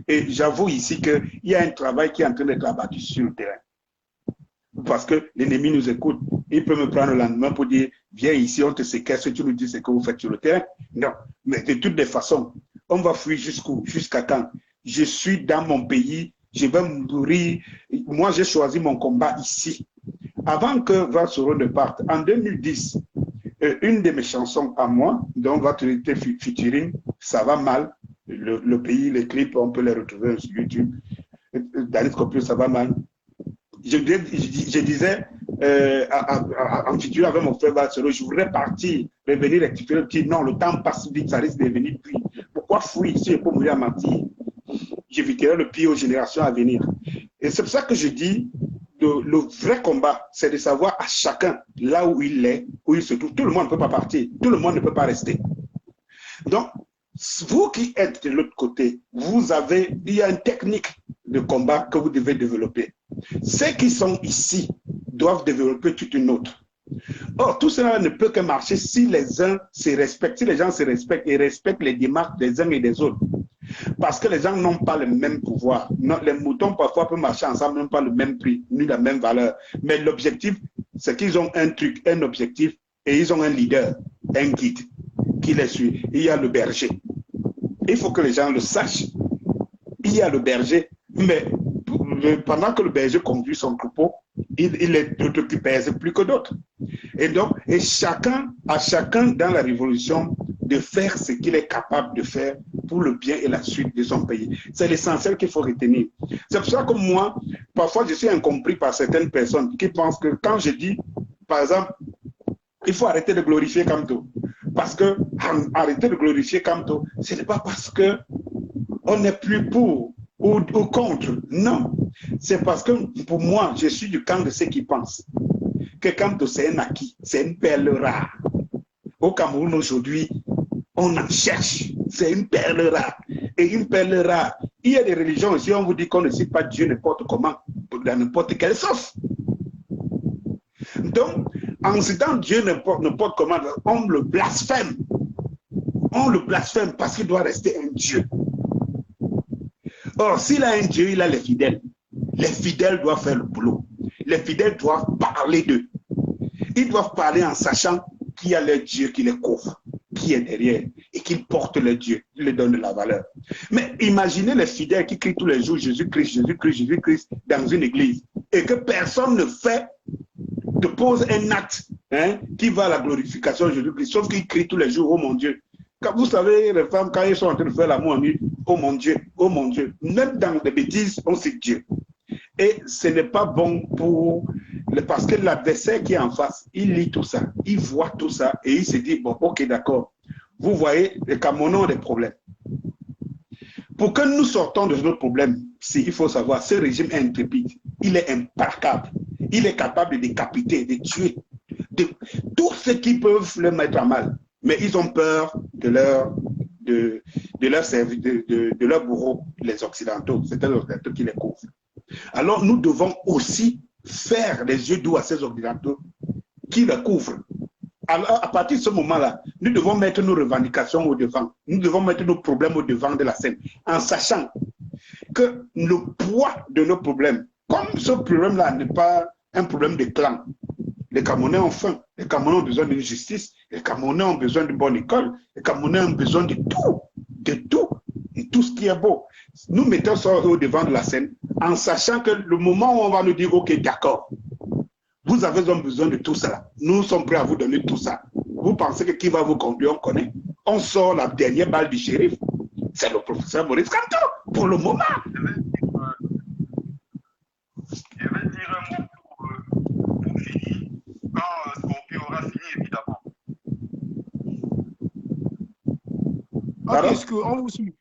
Et j'avoue ici qu'il y a un travail qui est en train d'être abattu sur le terrain. Parce que l'ennemi nous écoute. Il peut me prendre le lendemain pour dire, viens ici, on te séquestre, tu nous dis ce que vous faites sur le terrain. Non, mais de toutes les façons, on va fuir jusqu'où? Jusqu'à quand? Je suis dans mon pays, je vais mourir. Moi, j'ai choisi mon combat ici. Avant que Valsoro ne parte, en 2010, une de mes chansons à moi, dont votre featuring, ça va mal. Le pays, les clips, on peut les retrouver sur YouTube. Dalit Copio, ça va mal. Je disais, en featuring avec mon frère Valsoro, je voudrais partir, revenir rectifier le petit. Non, le temps passe vite, ça risque de venir puis. Pourquoi fuir si je peux mourir à mentir? J'éviterai le pire aux générations à venir. Et c'est pour ça que je dis, le vrai combat, c'est de savoir à chacun, là où il est, où il se trouve. Tout le monde ne peut pas partir, tout le monde ne peut pas rester. Donc, vous qui êtes de l'autre côté, il y a une technique de combat que vous devez développer. Ceux qui sont ici doivent développer toute une autre. Or, tout cela ne peut que marcher si les uns se respectent, si les gens se respectent et respectent les démarches des uns et des autres. Parce que les gens n'ont pas le même pouvoir. Les moutons parfois peuvent marcher ensemble, n'ont pas le même prix, ni la même valeur. Mais l'objectif, c'est qu'ils ont un truc, un objectif, et ils ont un leader, un guide qui les suit. Il y a le berger. Il faut que les gens le sachent. Il y a le berger, mais pendant que le berger conduit son troupeau, il est d'autres qui pèsent plus que d'autres. Et donc, chacun dans la révolution de faire ce qu'il est capable de faire pour le bien et la suite de son pays. C'est l'essentiel qu'il faut retenir. C'est pour ça que moi, parfois, je suis incompris par certaines personnes qui pensent que quand je dis, par exemple, il faut arrêter de glorifier Kamto. Parce que arrêter de glorifier Kamto, ce n'est pas parce que on n'est plus pour ou contre. Non. C'est parce que pour moi, je suis du camp de ceux qui pensent que Kamto, c'est un acquis, c'est une perle rare. Au Cameroun aujourd'hui, on en cherche. C'est une perle rare. Et une perle rare. Il y a des religions aussi, on vous dit qu'on ne cite pas Dieu n'importe comment, dans n'importe quelle sauce. Donc, en citant Dieu n'importe comment, on le blasphème. On le blasphème parce qu'il doit rester un Dieu. Or, s'il a un Dieu, il a les fidèles. Les fidèles doivent faire le boulot. Les fidèles doivent parler d'eux. Ils doivent parler en sachant qu'il y a le Dieu qui les couvre, qui est derrière, et qu'il porte le Dieu, il leur donne de la valeur. Mais imaginez les fidèles qui crient tous les jours Jésus-Christ, Jésus-Christ, Jésus-Christ dans une église, et que personne ne pose un acte qui va à la glorification de Jésus-Christ, sauf qu'ils crient tous les jours, oh mon Dieu. Quand vous savez, les femmes, quand elles sont en train de faire l'amour en nuit, oh mon Dieu, oh mon Dieu. Même dans les bêtises, on cite Dieu. Et ce n'est pas bon parce que l'adversaire qui est en face, il lit tout ça, il voit tout ça et il se dit, bon, ok, d'accord. Vous voyez, les Camerounais ont des problèmes. Pour que nous sortons de nos problèmes, il faut savoir, ce régime est intrépide, il est implacable, il est capable de décapiter, de tuer, de tout ce qui peuvent le mettre à mal. Mais ils ont peur de leur bourreau, les Occidentaux. C'est les Occidentaux qui les couvrent. Alors nous devons aussi faire les yeux doux à ces Occidentaux qui les couvrent. Alors à partir de ce moment-là, nous devons mettre nos revendications au devant. Nous devons mettre nos problèmes au devant de la scène, en sachant que le poids de nos problèmes, comme ce problème-là n'est pas un problème de clan, les Camerounais ont faim, les Camerounais ont besoin d'une justice, les Camerounais ont besoin d'une bonne école, les Camerounais ont besoin de tout, et tout ce qui est beau. Nous mettons ça au devant de la scène en sachant que le moment où on va nous dire, ok, d'accord, vous avez besoin de tout ça, nous sommes prêts à vous donner tout ça. Vous pensez que qui va vous conduire, on connaît. On sort la dernière balle du shérif, c'est le professeur Maurice Kamto, pour le moment. Je vais dire Pardon? Ok, on vous suit.